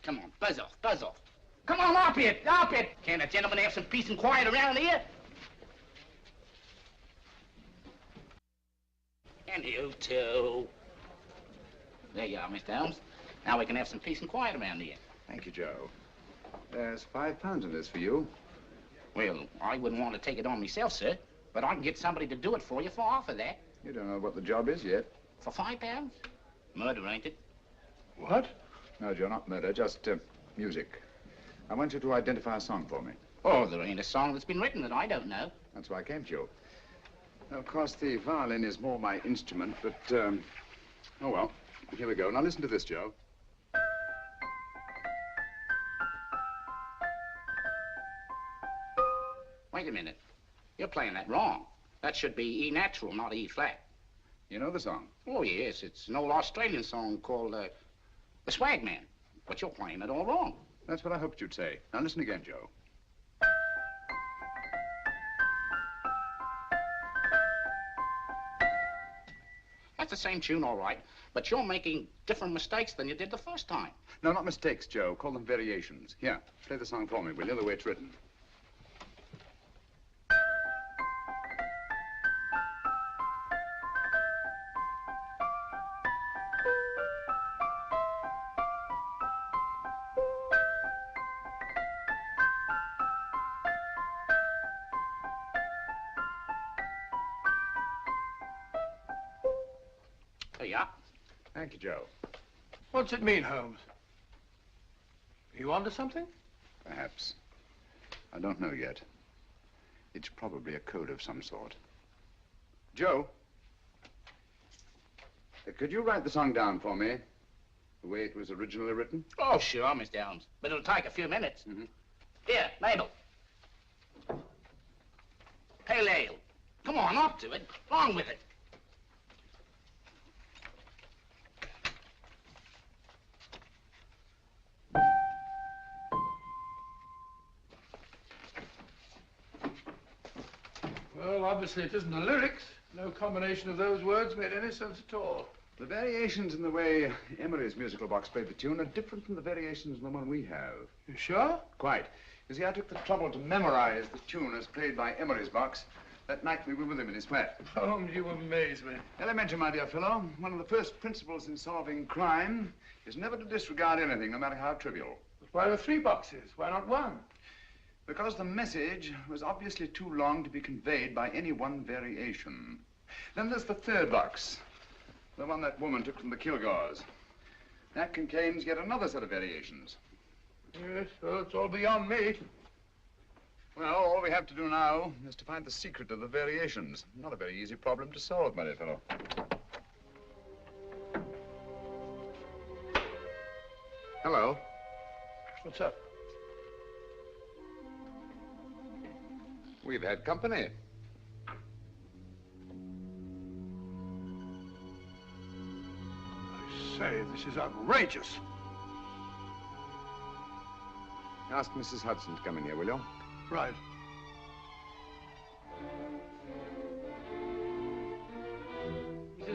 [SPEAKER 14] Come on, buzz off, buzz off. Come on, up it, up it. Can't a gentleman have some peace and quiet around here? And you too. There you are, Mr. Holmes. Now we can have some peace and quiet around here.
[SPEAKER 10] Thank you, Joe. There's £5 in this for you.
[SPEAKER 14] Well, I wouldn't want to take it on myself, sir, but I can get somebody to do it for you for half of that.
[SPEAKER 10] You don't know what the job is yet.
[SPEAKER 14] For £5? Murder, ain't it?
[SPEAKER 10] What? No, Joe, not murder, just music. I want you to identify a song for me.
[SPEAKER 14] Oh, there ain't a song that's been written that I don't know.
[SPEAKER 10] That's why I came to you. Now, of course, the violin is more my instrument, but, oh, well, here we go. Now, listen to this, Joe.
[SPEAKER 14] Wait a minute. You're playing that wrong. That should be E natural, not E flat.
[SPEAKER 10] You know the song?
[SPEAKER 14] Oh, yes. It's an old Australian song called, The Swag Man. But you're playing it all wrong.
[SPEAKER 10] That's what I hoped you'd say. Now, listen again, Joe.
[SPEAKER 14] That's the same tune, all right. But you're making different mistakes than you did the first time.
[SPEAKER 10] No, not mistakes, Joe. Call them variations. Here, play the song for me, will you, the way it's written.
[SPEAKER 14] Yeah.
[SPEAKER 10] Thank you, Joe.
[SPEAKER 4] What's it mean, Holmes? Are you onto something?
[SPEAKER 10] Perhaps. I don't know yet. It's probably a code of some sort. Joe, could you write the song down for me, the way it was originally written?
[SPEAKER 14] Oh, sure, Mr. Holmes. But it'll take a few minutes.
[SPEAKER 10] Mm-hmm.
[SPEAKER 14] Here, Mabel. Pale ale. Come on, up to it. Along with it.
[SPEAKER 4] Well, obviously it isn't the lyrics. No combination of those words made any sense at all.
[SPEAKER 10] The variations in the way Emery's musical box played the tune are different from the variations in the one we have.
[SPEAKER 4] You sure?
[SPEAKER 10] Quite. You see, I took the trouble to memorize the tune as played by Emery's box that night we were with him in his flat.
[SPEAKER 4] Holmes, you amaze me.
[SPEAKER 10] Elementary, my dear fellow. One of the first principles in solving crime is never to disregard anything, no matter how trivial.
[SPEAKER 4] But why were 3 boxes? Why not 1?
[SPEAKER 10] Because the message was obviously too long to be conveyed by any one variation. Then there's the 3rd box, the one that woman took from the Kilgores. That contains yet another set of variations.
[SPEAKER 4] Yes, well, it's all beyond me.
[SPEAKER 10] Well, all we have to do now is to find the secret of the variations. Not a very easy problem to solve, my dear fellow. Hello.
[SPEAKER 4] What's up?
[SPEAKER 10] We've had company.
[SPEAKER 4] I say, this is outrageous.
[SPEAKER 10] Ask Mrs. Hudson to come in here, will you?
[SPEAKER 4] Right.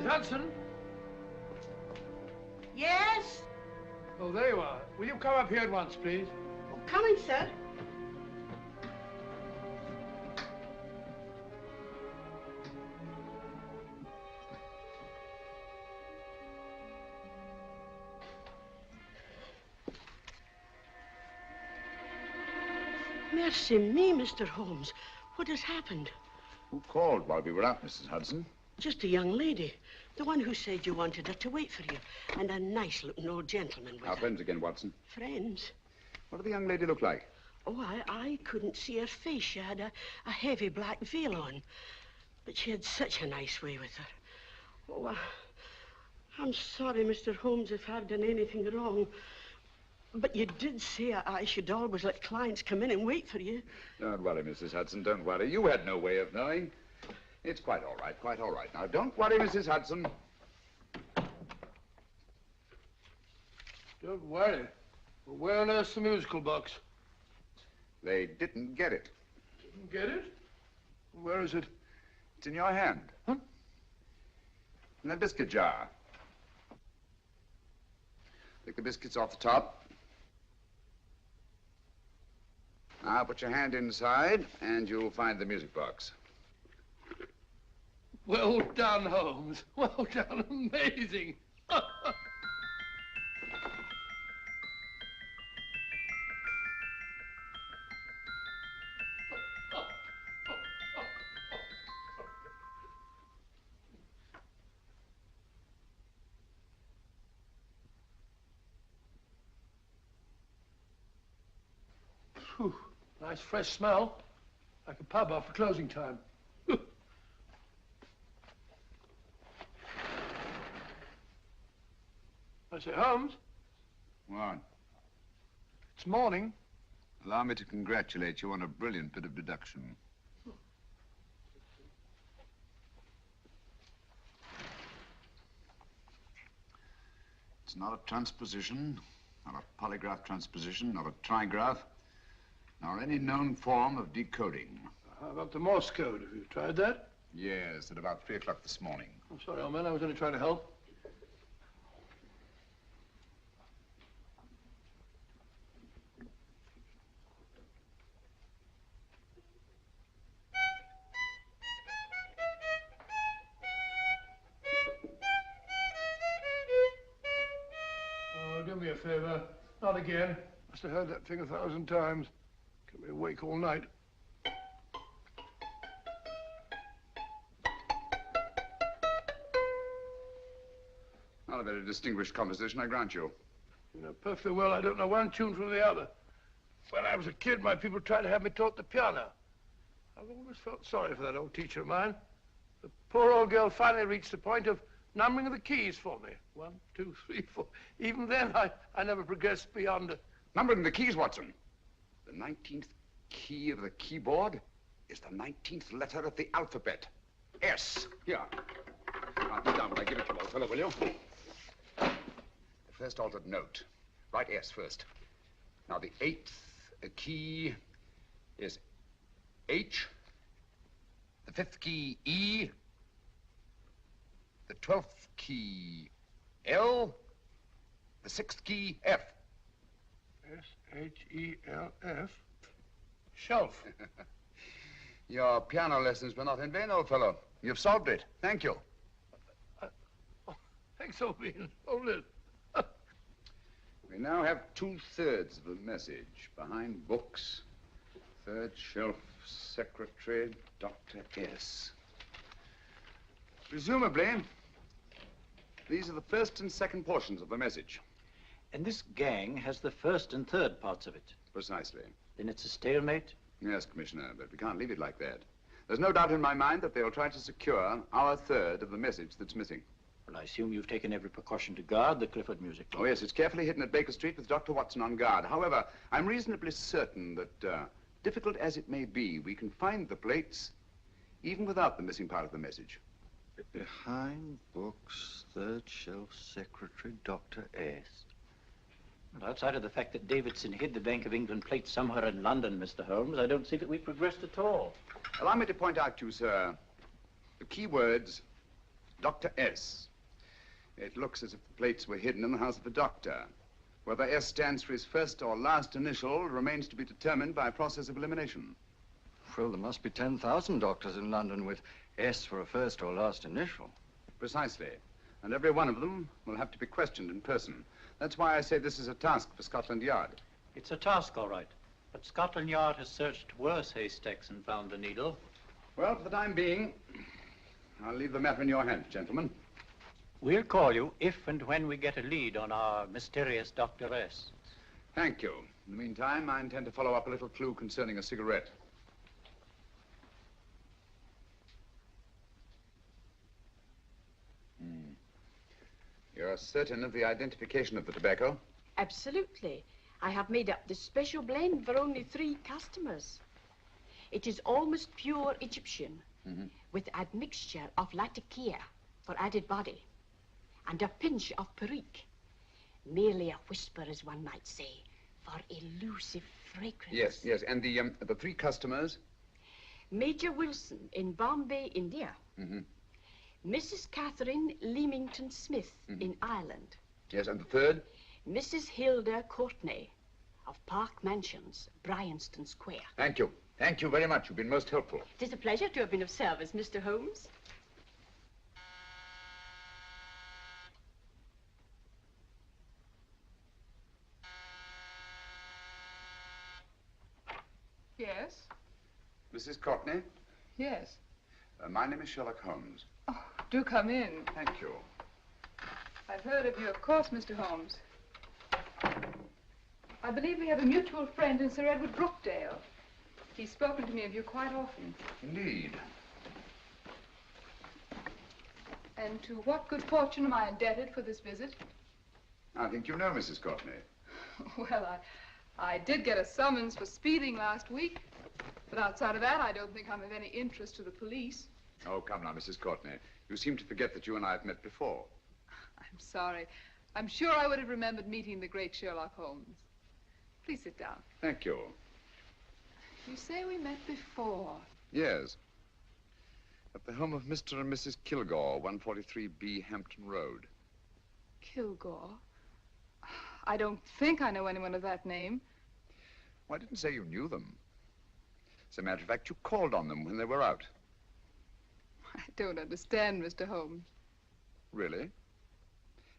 [SPEAKER 4] Hudson?
[SPEAKER 20] Yes?
[SPEAKER 4] Oh, there you are. Will you come up here at once, please?
[SPEAKER 20] Oh, coming, sir. Mercy me, Mr. Holmes. What has happened?
[SPEAKER 10] Who called while we were out, Mrs. Hudson?
[SPEAKER 20] Just a young lady. The one who said you wanted her to wait for you. And a nice-looking old gentleman with
[SPEAKER 10] Our
[SPEAKER 20] her.
[SPEAKER 10] friends again, Watson.
[SPEAKER 20] Friends?
[SPEAKER 10] What did the young lady look like?
[SPEAKER 20] Oh, I couldn't see her face. She had a heavy black veil on. But she had such a nice way with her. Oh, I'm sorry, Mr. Holmes, if I've done anything wrong. But you did say I should always let clients come in and wait for you.
[SPEAKER 10] Don't worry, Mrs. Hudson, don't worry. You had no way of knowing. It's quite all right, quite all right. Now, don't worry, Mrs. Hudson.
[SPEAKER 4] Don't worry. Well, where on earth's the musical box?
[SPEAKER 10] They didn't get it.
[SPEAKER 4] Didn't get it? Where is it?
[SPEAKER 10] It's in your hand.
[SPEAKER 4] Huh?
[SPEAKER 10] In that biscuit jar. Take the biscuits off the top. Now put your hand inside, and you'll find the music box.
[SPEAKER 4] Well done, Holmes. Well done. Amazing. Whew. Nice fresh smell. Like a pub after closing time. I say, Holmes.
[SPEAKER 10] What?
[SPEAKER 4] It's morning.
[SPEAKER 10] Allow me to congratulate you on a brilliant bit of deduction. It's not a transposition, not a polygraph transposition, not a trigraph, nor any known form of decoding.
[SPEAKER 4] How about the Morse code? Have you tried that?
[SPEAKER 10] Yes, at about 3 o'clock this morning.
[SPEAKER 4] I'm sorry, old man. I was only trying to help. Oh, do me a favor. Not again. Must have heard that thing 1,000 times. Kept me awake all night.
[SPEAKER 10] Not a very distinguished composition, I grant you.
[SPEAKER 4] You know perfectly well I don't know one tune from the other. When I was a kid, my people tried to have me taught the piano. I've always felt sorry for that old teacher of mine. The poor old girl finally reached the point of numbering the keys for me. 1, 2, 3, 4. Even then, I never progressed beyond...
[SPEAKER 10] Numbering the keys, Watson. The 19th key of the keyboard is the 19th letter of the alphabet. S. Here. Write it down when I give it to you, old fellow, will you? The first altered note. Write S first. Now, the 8th key is H. The 5th key, E. The 12th key, L. The 6th key, F.
[SPEAKER 4] S-H-E-L-F. Shelf.
[SPEAKER 10] Your piano lessons were not in vain, old fellow. You've solved it. Thank you.
[SPEAKER 4] Thanks, old bean. Hold it.
[SPEAKER 10] We now have 2/3 of the message. Behind books, third shelf, secretary, Dr. S. Presumably, these are the first and second portions of the message.
[SPEAKER 17] And this gang has the first and third parts of it.
[SPEAKER 10] Precisely.
[SPEAKER 17] Then it's a stalemate?
[SPEAKER 10] Yes, Commissioner, but we can't leave it like that. There's no doubt in my mind that they'll try to secure our third of the message that's missing.
[SPEAKER 17] Well, I assume you've taken every precaution to guard the Clifford music box.
[SPEAKER 10] Oh, yes, it's carefully hidden at Baker Street with Dr. Watson on guard. However, I'm reasonably certain that, difficult as it may be, we can find the plates even without the missing part of the message.
[SPEAKER 3] Behind books, third shelf, secretary, Dr. S.
[SPEAKER 17] Well, outside of the fact that Davidson hid the Bank of England plate somewhere in London, Mr. Holmes, I don't see that we've progressed at all.
[SPEAKER 10] Allow me to point out to you, sir, the key words Dr. S. It looks as if the plates were hidden in the house of the doctor. Whether S stands for his first or last initial remains to be determined by a process of elimination.
[SPEAKER 13] Well, there must be 10,000 doctors in London with S for a first or last initial.
[SPEAKER 10] Precisely. And every one of them will have to be questioned in person. That's why I say this is a task for Scotland Yard.
[SPEAKER 17] It's a task, all right. But Scotland Yard has searched worse haystacks and found the needle.
[SPEAKER 10] Well, for the time being, I'll leave the matter in your hands, gentlemen.
[SPEAKER 17] We'll call you if and when we get a lead on our mysterious Dr. S.
[SPEAKER 10] Thank you. In the meantime, I intend to follow up a little clue concerning a cigarette. You're certain of the identification of the tobacco?
[SPEAKER 20] Absolutely. I have made up this special blend for only 3 customers. It is almost pure Egyptian, with admixture of latakia for added body, and a pinch of perique. Merely a whisper, as one might say, for elusive fragrance.
[SPEAKER 10] Yes. And the 3 customers?
[SPEAKER 20] Major Wilson in Bombay, India. Mrs. Catherine Leamington Smith in Ireland.
[SPEAKER 10] Yes, and the 3rd?
[SPEAKER 20] Mrs. Hilda Courtney of Park Mansions, Bryanston Square.
[SPEAKER 10] Thank you. Thank you very much. You've been most helpful.
[SPEAKER 20] It is a pleasure to have been of service, Mr. Holmes.
[SPEAKER 12] Yes?
[SPEAKER 10] Mrs. Courtney?
[SPEAKER 12] Yes.
[SPEAKER 10] My name is Sherlock Holmes.
[SPEAKER 12] Oh, do come in.
[SPEAKER 10] Thank you.
[SPEAKER 12] I've heard of you, of course, Mr. Holmes. I believe we have a mutual friend in Sir Edward Brookdale. He's spoken to me of you quite often.
[SPEAKER 10] Indeed.
[SPEAKER 12] And to what good fortune am I indebted for this visit?
[SPEAKER 10] I think you know Mrs. Courtney.
[SPEAKER 12] Well, I did get a summons for speeding last week, but outside of that, I don't think I'm of any interest to the police.
[SPEAKER 10] Oh, come now, Mrs. Courtney. You seem to forget that you and I have met before.
[SPEAKER 12] I'm sorry. I'm sure I would have remembered meeting the great Sherlock Holmes. Please sit down.
[SPEAKER 10] Thank you.
[SPEAKER 12] You say we met before.
[SPEAKER 10] Yes. At the home of Mr. and Mrs. Kilgore, 143B Hampton Road.
[SPEAKER 12] Kilgore? I don't think I know anyone of that name.
[SPEAKER 10] Well, I didn't say you knew them. As a matter of fact, you called on them when they were out.
[SPEAKER 12] I don't understand, Mr. Holmes.
[SPEAKER 10] Really?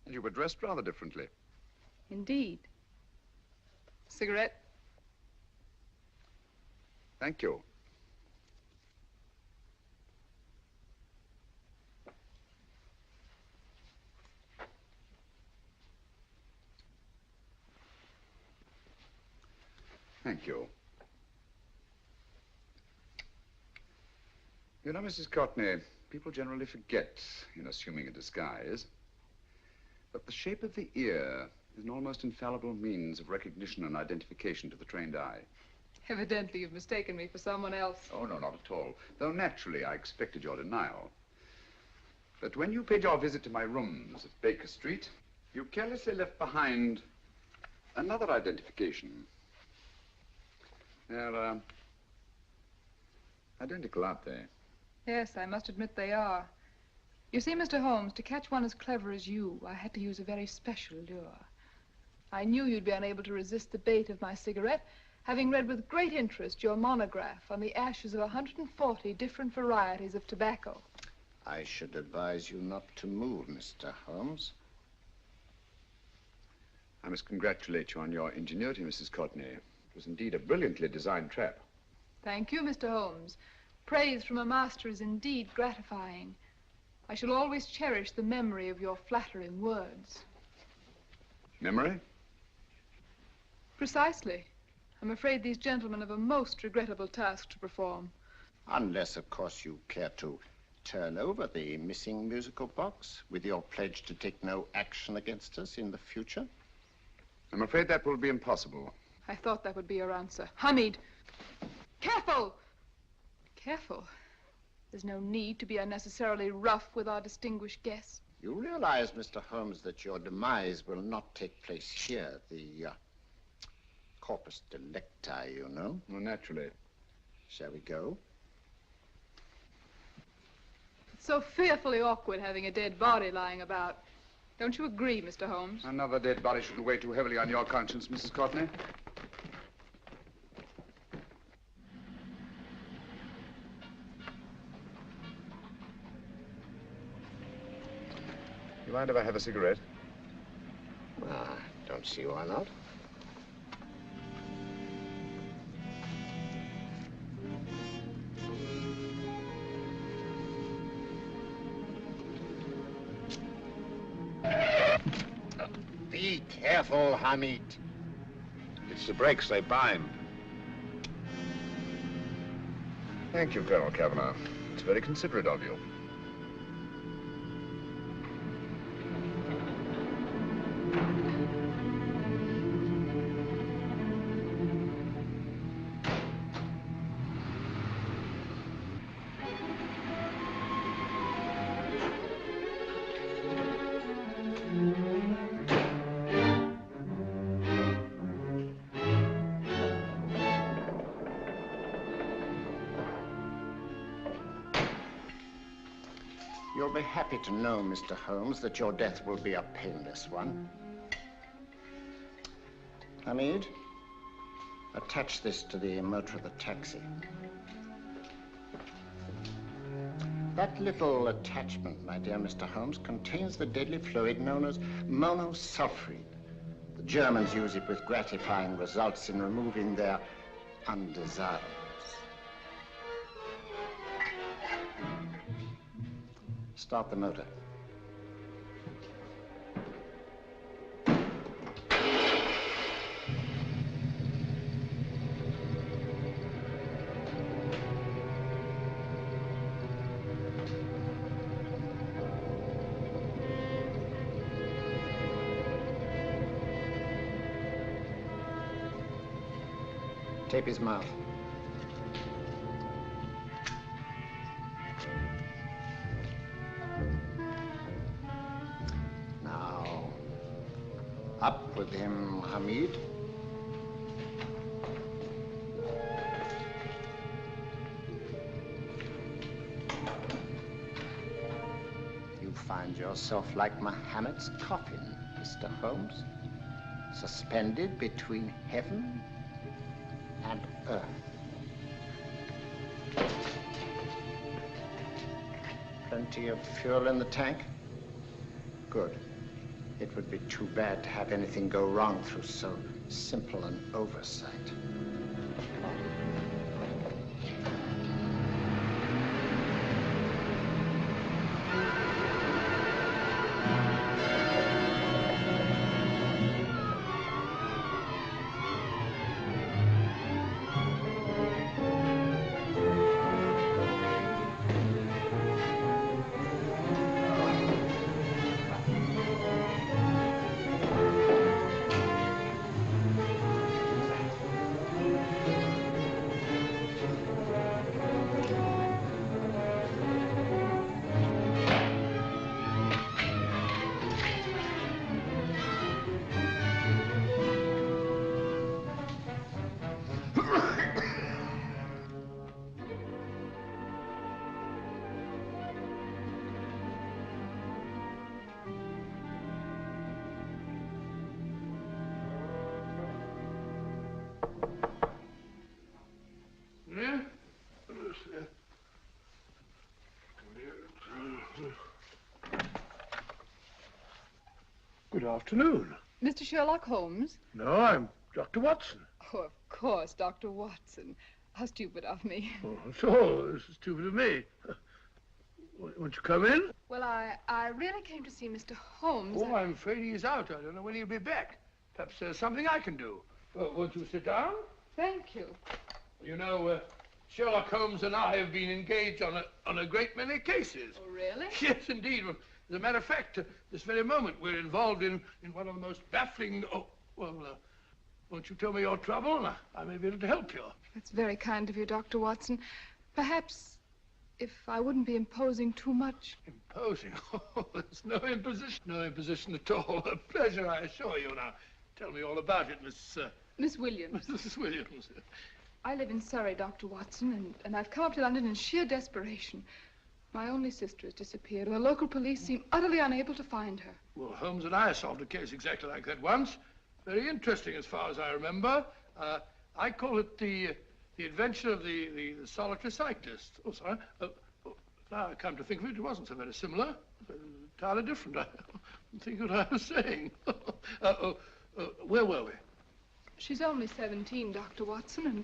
[SPEAKER 10] And you were dressed rather differently.
[SPEAKER 12] Indeed. Cigarette?
[SPEAKER 10] Thank you. Thank you. You know, Mrs. Courtney, people generally forget, in assuming a disguise, that the shape of the ear is an almost infallible means of recognition and identification to the trained eye.
[SPEAKER 12] Evidently, you've mistaken me for someone else.
[SPEAKER 10] Oh, no, not at all. Though naturally, I expected your denial. But when you paid your visit to my rooms at Baker Street, you carelessly left behind another identification. They're, identical, aren't they?
[SPEAKER 12] Yes, I must admit they are. You see, Mr. Holmes, to catch one as clever as you, I had to use a very special lure. I knew you'd be unable to resist the bait of my cigarette, having read with great interest your monograph on the ashes of 140 different varieties of tobacco.
[SPEAKER 8] I should advise you not to move, Mr. Holmes.
[SPEAKER 10] I must congratulate you on your ingenuity, Mrs. Courtney. It was indeed a brilliantly designed trap.
[SPEAKER 12] Thank you, Mr. Holmes. Praise from a master is indeed gratifying. I shall always cherish the memory of your flattering words.
[SPEAKER 10] Memory?
[SPEAKER 12] Precisely. I'm afraid these gentlemen have a most regrettable task to perform.
[SPEAKER 8] Unless, of course, you care to turn over the missing musical box with your pledge to take no action against us in the future.
[SPEAKER 10] I'm afraid that will be impossible.
[SPEAKER 12] I thought that would be your answer. Hamid! Careful! Careful. There's no need to be unnecessarily rough with our distinguished guest.
[SPEAKER 8] You realize, Mr. Holmes, that your demise will not take place here. The corpus delicti, you know.
[SPEAKER 10] Well, naturally.
[SPEAKER 8] Shall we go?
[SPEAKER 12] It so fearfully awkward having a dead body lying about. Don't you agree, Mr. Holmes?
[SPEAKER 10] Another dead body shouldn't weigh too heavily on your conscience, Mrs. Courtney. You mind if I have a cigarette?
[SPEAKER 8] Don't see why not. Be careful, Hamid.
[SPEAKER 10] It's the brakes, they bind. Thank you, Colonel Cavanaugh. It's very considerate of you.
[SPEAKER 8] You'll be happy to know, Mr. Holmes, that your death will be a painless one. Hamid, attach this to the motor of the taxi. That little attachment, my dear Mr. Holmes, contains the deadly fluid known as monosulfide. The Germans use it with gratifying results in removing their undesirables. Start the motor. Tape his mouth. Now, up with him, Hamid. You find yourself like Muhammad's coffin, Mr. Holmes, suspended between heaven and earth. Plenty of fuel in the tank? Good. It would be too bad to have anything go wrong through so simple an oversight.
[SPEAKER 4] Good afternoon.
[SPEAKER 12] Mr. Sherlock Holmes?
[SPEAKER 4] No, I'm Dr. Watson.
[SPEAKER 12] Oh, of course, Dr. Watson. How stupid of me.
[SPEAKER 4] Oh, so this is stupid of me. Won't you come in?
[SPEAKER 12] Well, I really came to see Mr. Holmes.
[SPEAKER 4] Oh, I'm afraid he's out. I don't know when he'll be back. Perhaps there's something I can do. Won't you sit down?
[SPEAKER 12] Thank you.
[SPEAKER 4] You know, Sherlock Holmes and I have been engaged on a great many cases.
[SPEAKER 12] Oh, really?
[SPEAKER 4] Yes, indeed. Well, as a matter of fact, this very moment we're involved in one of the most baffling... won't you tell me your trouble? I may be able to help you.
[SPEAKER 12] That's very kind of you, Dr. Watson. Perhaps if I wouldn't be imposing too much.
[SPEAKER 4] Imposing? Oh, there's no imposition. No imposition at all. A pleasure, I assure you. Now, tell me all about it,
[SPEAKER 12] Miss Williams.
[SPEAKER 4] Mrs. Williams.
[SPEAKER 12] I live in Surrey, Dr. Watson, and I've come up to London in sheer desperation. My only sister has disappeared, and the local police seem utterly unable to find her.
[SPEAKER 4] Well, Holmes and I solved a case exactly like that once. Very interesting, as far as I remember. I call it the adventure of the solitary cyclist. Oh, sorry. Now I come to think of it, it wasn't so very similar. Entirely different. I don't think what I was saying. Where were we?
[SPEAKER 12] She's only 17, Dr. Watson, and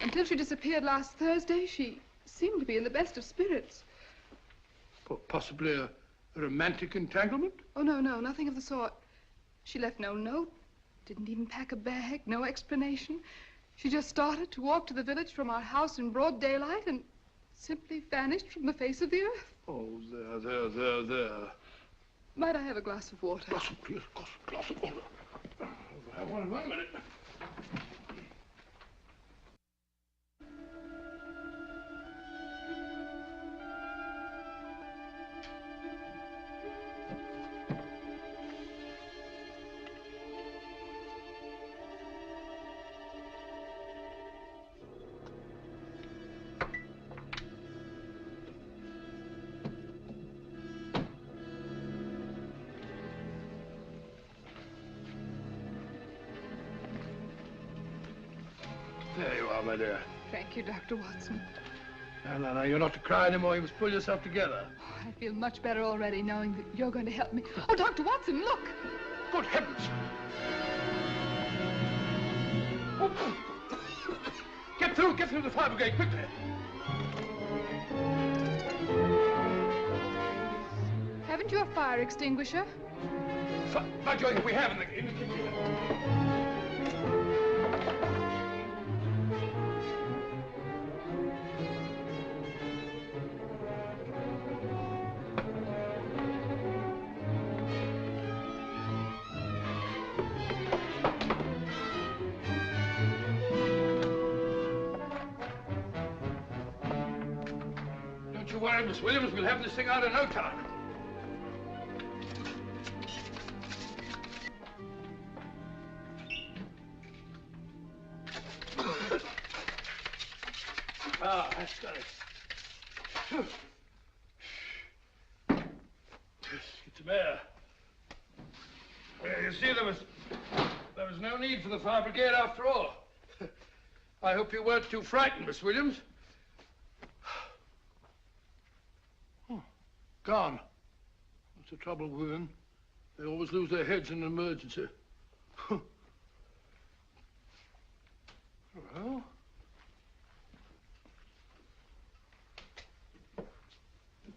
[SPEAKER 12] until she disappeared last Thursday, she seemed to be in the best of spirits.
[SPEAKER 4] Possibly a romantic entanglement?
[SPEAKER 12] Oh, no, nothing of the sort. She left no note, didn't even pack a bag, no explanation. She just started to walk to the village from our house in broad daylight and simply vanished from the face of the earth.
[SPEAKER 4] Oh, there.
[SPEAKER 12] Might I have a glass of water?
[SPEAKER 4] Please, glass of water. Have one minute. There you are, my dear.
[SPEAKER 12] Thank you, Dr. Watson.
[SPEAKER 4] No, you're not to cry anymore. You must pull yourself together.
[SPEAKER 12] I feel much better already knowing that you're going to help me. Oh, Dr. Watson, look!
[SPEAKER 4] Good heavens! Get through the fire brigade, quickly!
[SPEAKER 12] Haven't you a fire extinguisher?
[SPEAKER 4] By Jove, we have in the kitchen. Don't you worry, Miss Williams. We'll have this thing out in no time. That's got it. Get some air. You see, there was no need for the fire brigade after all. I hope you weren't too frightened, Miss Williams. Oh, gone. That's the trouble with women. They always lose their heads in an emergency. Well...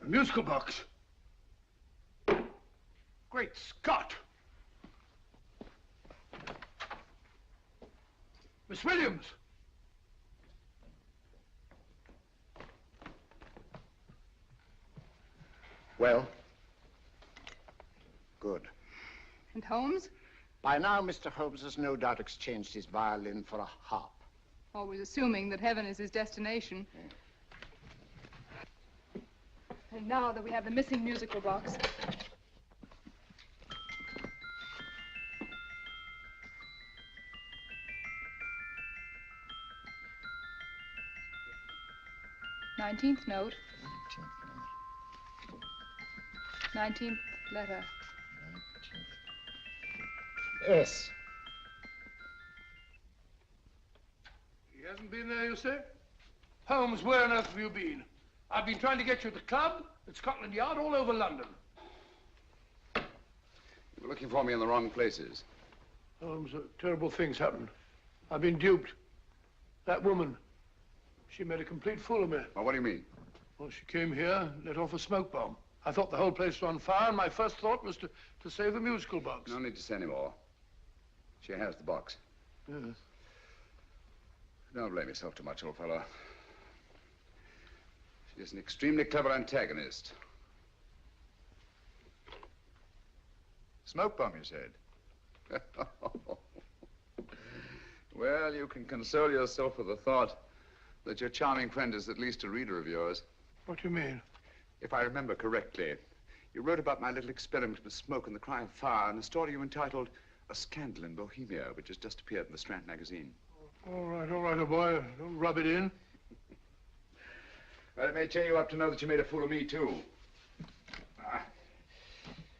[SPEAKER 4] a musical box. Great Scott! Miss Williams!
[SPEAKER 8] Well? Good.
[SPEAKER 12] And Holmes?
[SPEAKER 8] By now, Mr. Holmes has no doubt exchanged his violin for a harp.
[SPEAKER 12] Always assuming that heaven is his destination. And now that we have the missing musical box. Nineteenth note. 19th letter.
[SPEAKER 8] Yes.
[SPEAKER 4] He hasn't been there, you say? Holmes, where on earth have you been? I've been trying to get you at the club, at Scotland Yard, all over London.
[SPEAKER 10] You were looking for me in the wrong places.
[SPEAKER 4] Holmes, terrible things happened. I've been duped. That woman, she made a complete fool of me.
[SPEAKER 10] Well, what do you mean?
[SPEAKER 4] Well, she came here, let off a smoke bomb. I thought the whole place was on fire, and my first thought was to save the musical box.
[SPEAKER 10] No need to say any more. She has the box.
[SPEAKER 4] Yes.
[SPEAKER 10] Don't blame yourself too much, old fellow. She's an extremely clever antagonist. Smoke bomb, you said? Well, you can console yourself with the thought that your charming friend is at least a reader of yours.
[SPEAKER 4] What do you mean?
[SPEAKER 10] If I remember correctly, you wrote about my little experiment with smoke and the cry of fire in a story you entitled A Scandal in Bohemia, which has just appeared in the Strand magazine.
[SPEAKER 4] All right, old boy. Don't rub it in.
[SPEAKER 10] Well, it may cheer you up to know that you made a fool of me, too.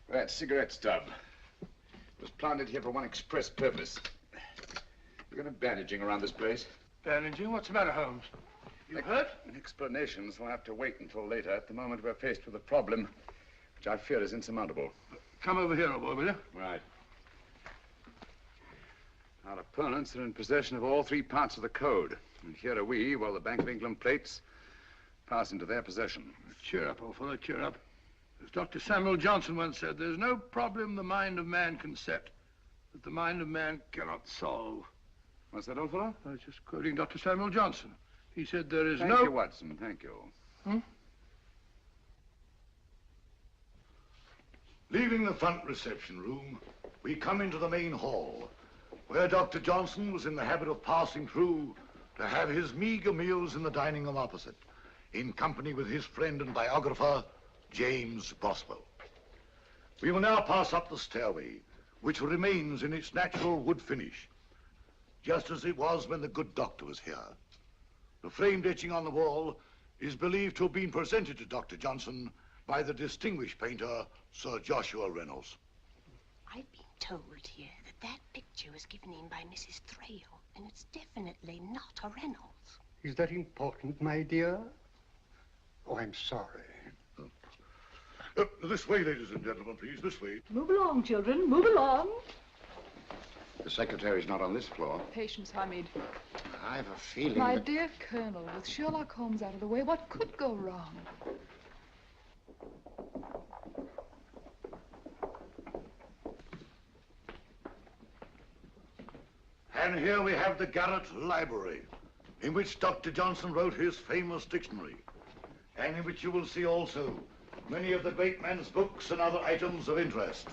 [SPEAKER 10] That cigarette stub was planted here for one express purpose. We're going to bandaging around this place.
[SPEAKER 4] Bandaging? What's the matter, Holmes? You hurt?
[SPEAKER 10] Explanations will have to wait until later. At the moment, we're faced with a problem which I fear is insurmountable.
[SPEAKER 4] Come over here, old boy, will you?
[SPEAKER 10] Right. Our opponents are in possession of all three parts of the code. And here are we, while the Bank of England plates pass into their possession.
[SPEAKER 4] Cheer up, old fellow, cheer up. As Dr. Samuel Johnson once said, there's no problem the mind of man can set that the mind of man cannot solve.
[SPEAKER 10] What's that, old fellow?
[SPEAKER 4] I was just quoting Dr. Samuel Johnson. He said there is
[SPEAKER 10] Thank you, Watson, thank you.
[SPEAKER 21] Leaving the front reception room, we come into the main hall, where Dr. Johnson was in the habit of passing through to have his meager meals in the dining room opposite, in company with his friend and biographer, James Boswell. We will now pass up the stairway, which remains in its natural wood finish, just as it was when the good doctor was here. The framed etching on the wall is believed to have been presented to Dr. Johnson by the distinguished painter, Sir Joshua Reynolds.
[SPEAKER 20] I've been told here that picture was given in by Mrs. Thrale, and it's definitely not a Reynolds.
[SPEAKER 21] Is that important, my dear? Oh, I'm sorry. This way, ladies and gentlemen, please, this way.
[SPEAKER 22] Move along, children, move along.
[SPEAKER 10] The secretary's not on this floor.
[SPEAKER 12] Patience, Hamid.
[SPEAKER 8] I've a feeling
[SPEAKER 12] My
[SPEAKER 8] that...
[SPEAKER 12] dear Colonel, with Sherlock Holmes out of the way, what could go wrong?
[SPEAKER 21] And here we have the Garrett Library, in which Dr. Johnson wrote his famous dictionary, and in which you will see also many of the great man's books and other items of interest.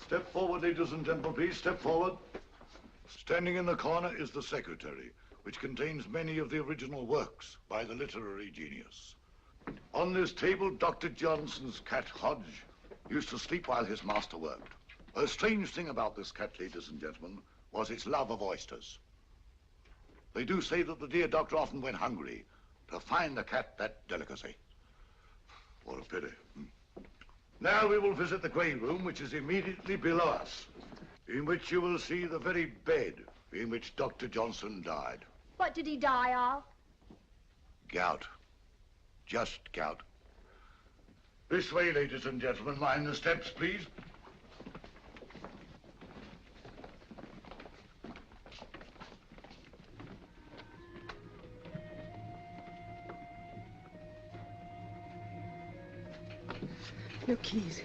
[SPEAKER 21] Step forward, ladies and gentlemen, please, step forward. Standing in the corner is the secretary, which contains many of the original works by the literary genius. On this table, Dr. Johnson's cat, Hodge, used to sleep while his master worked. A strange thing about this cat, ladies and gentlemen, was its love of oysters. They do say that the dear doctor often went hungry to find the cat that delicacy. What a pity. Now we will visit the grey room, which is immediately below us, in which you will see the very bed in which Dr. Johnson died.
[SPEAKER 22] What did he die of?
[SPEAKER 21] Gout. Just gout. This way, ladies and gentlemen. Mind the steps, please.
[SPEAKER 20] Your keys.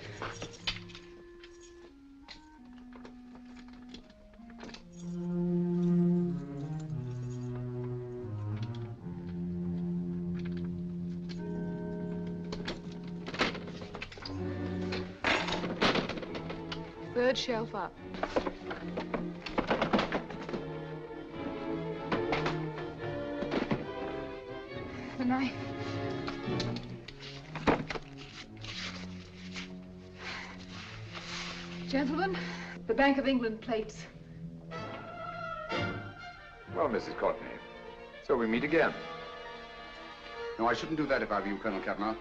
[SPEAKER 12] Third shelf up. The knife. Gentlemen, the Bank of England plates.
[SPEAKER 10] Well, Mrs. Courtney, so we meet again. No, I shouldn't do that if I were you, Colonel Cavanaugh.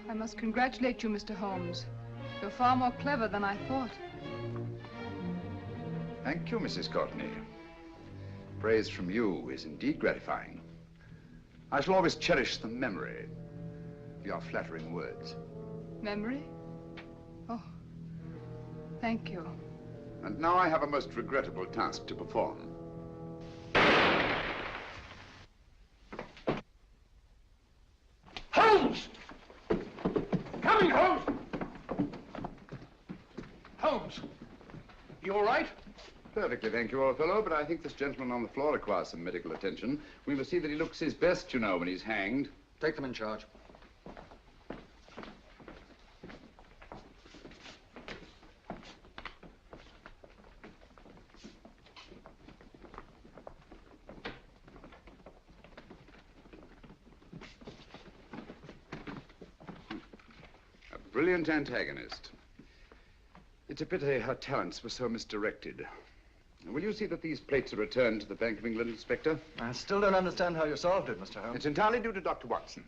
[SPEAKER 12] I must congratulate you, Mr. Holmes. You're far more clever than I thought.
[SPEAKER 10] Thank you, Mrs. Courtney. Praise from you is indeed gratifying. I shall always cherish the memory of your flattering words.
[SPEAKER 12] Memory? Oh, thank you.
[SPEAKER 10] And now I have a most regrettable task to perform.
[SPEAKER 4] Holmes! Coming, Holmes! Holmes, you all right?
[SPEAKER 10] Perfectly, thank you, old fellow, but I think this gentleman on the floor requires some medical attention. We must see that he looks his best, you know, when he's hanged.
[SPEAKER 13] Take them in charge.
[SPEAKER 10] A brilliant antagonist. It's a pity her talents were so misdirected. Will you see that these plates are returned to the Bank of England, Inspector?
[SPEAKER 13] I still don't understand how you solved it, Mr. Holmes.
[SPEAKER 10] It's entirely due to Dr. Watson.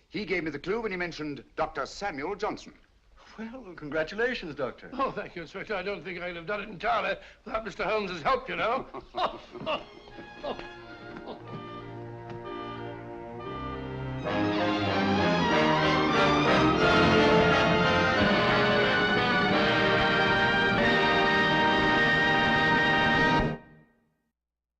[SPEAKER 10] He gave me the clue when he mentioned Dr. Samuel Johnson.
[SPEAKER 13] Well, congratulations, Doctor.
[SPEAKER 4] Oh, thank you, Inspector. I don't think I'd have done it entirely without Mr. Holmes's help, you know.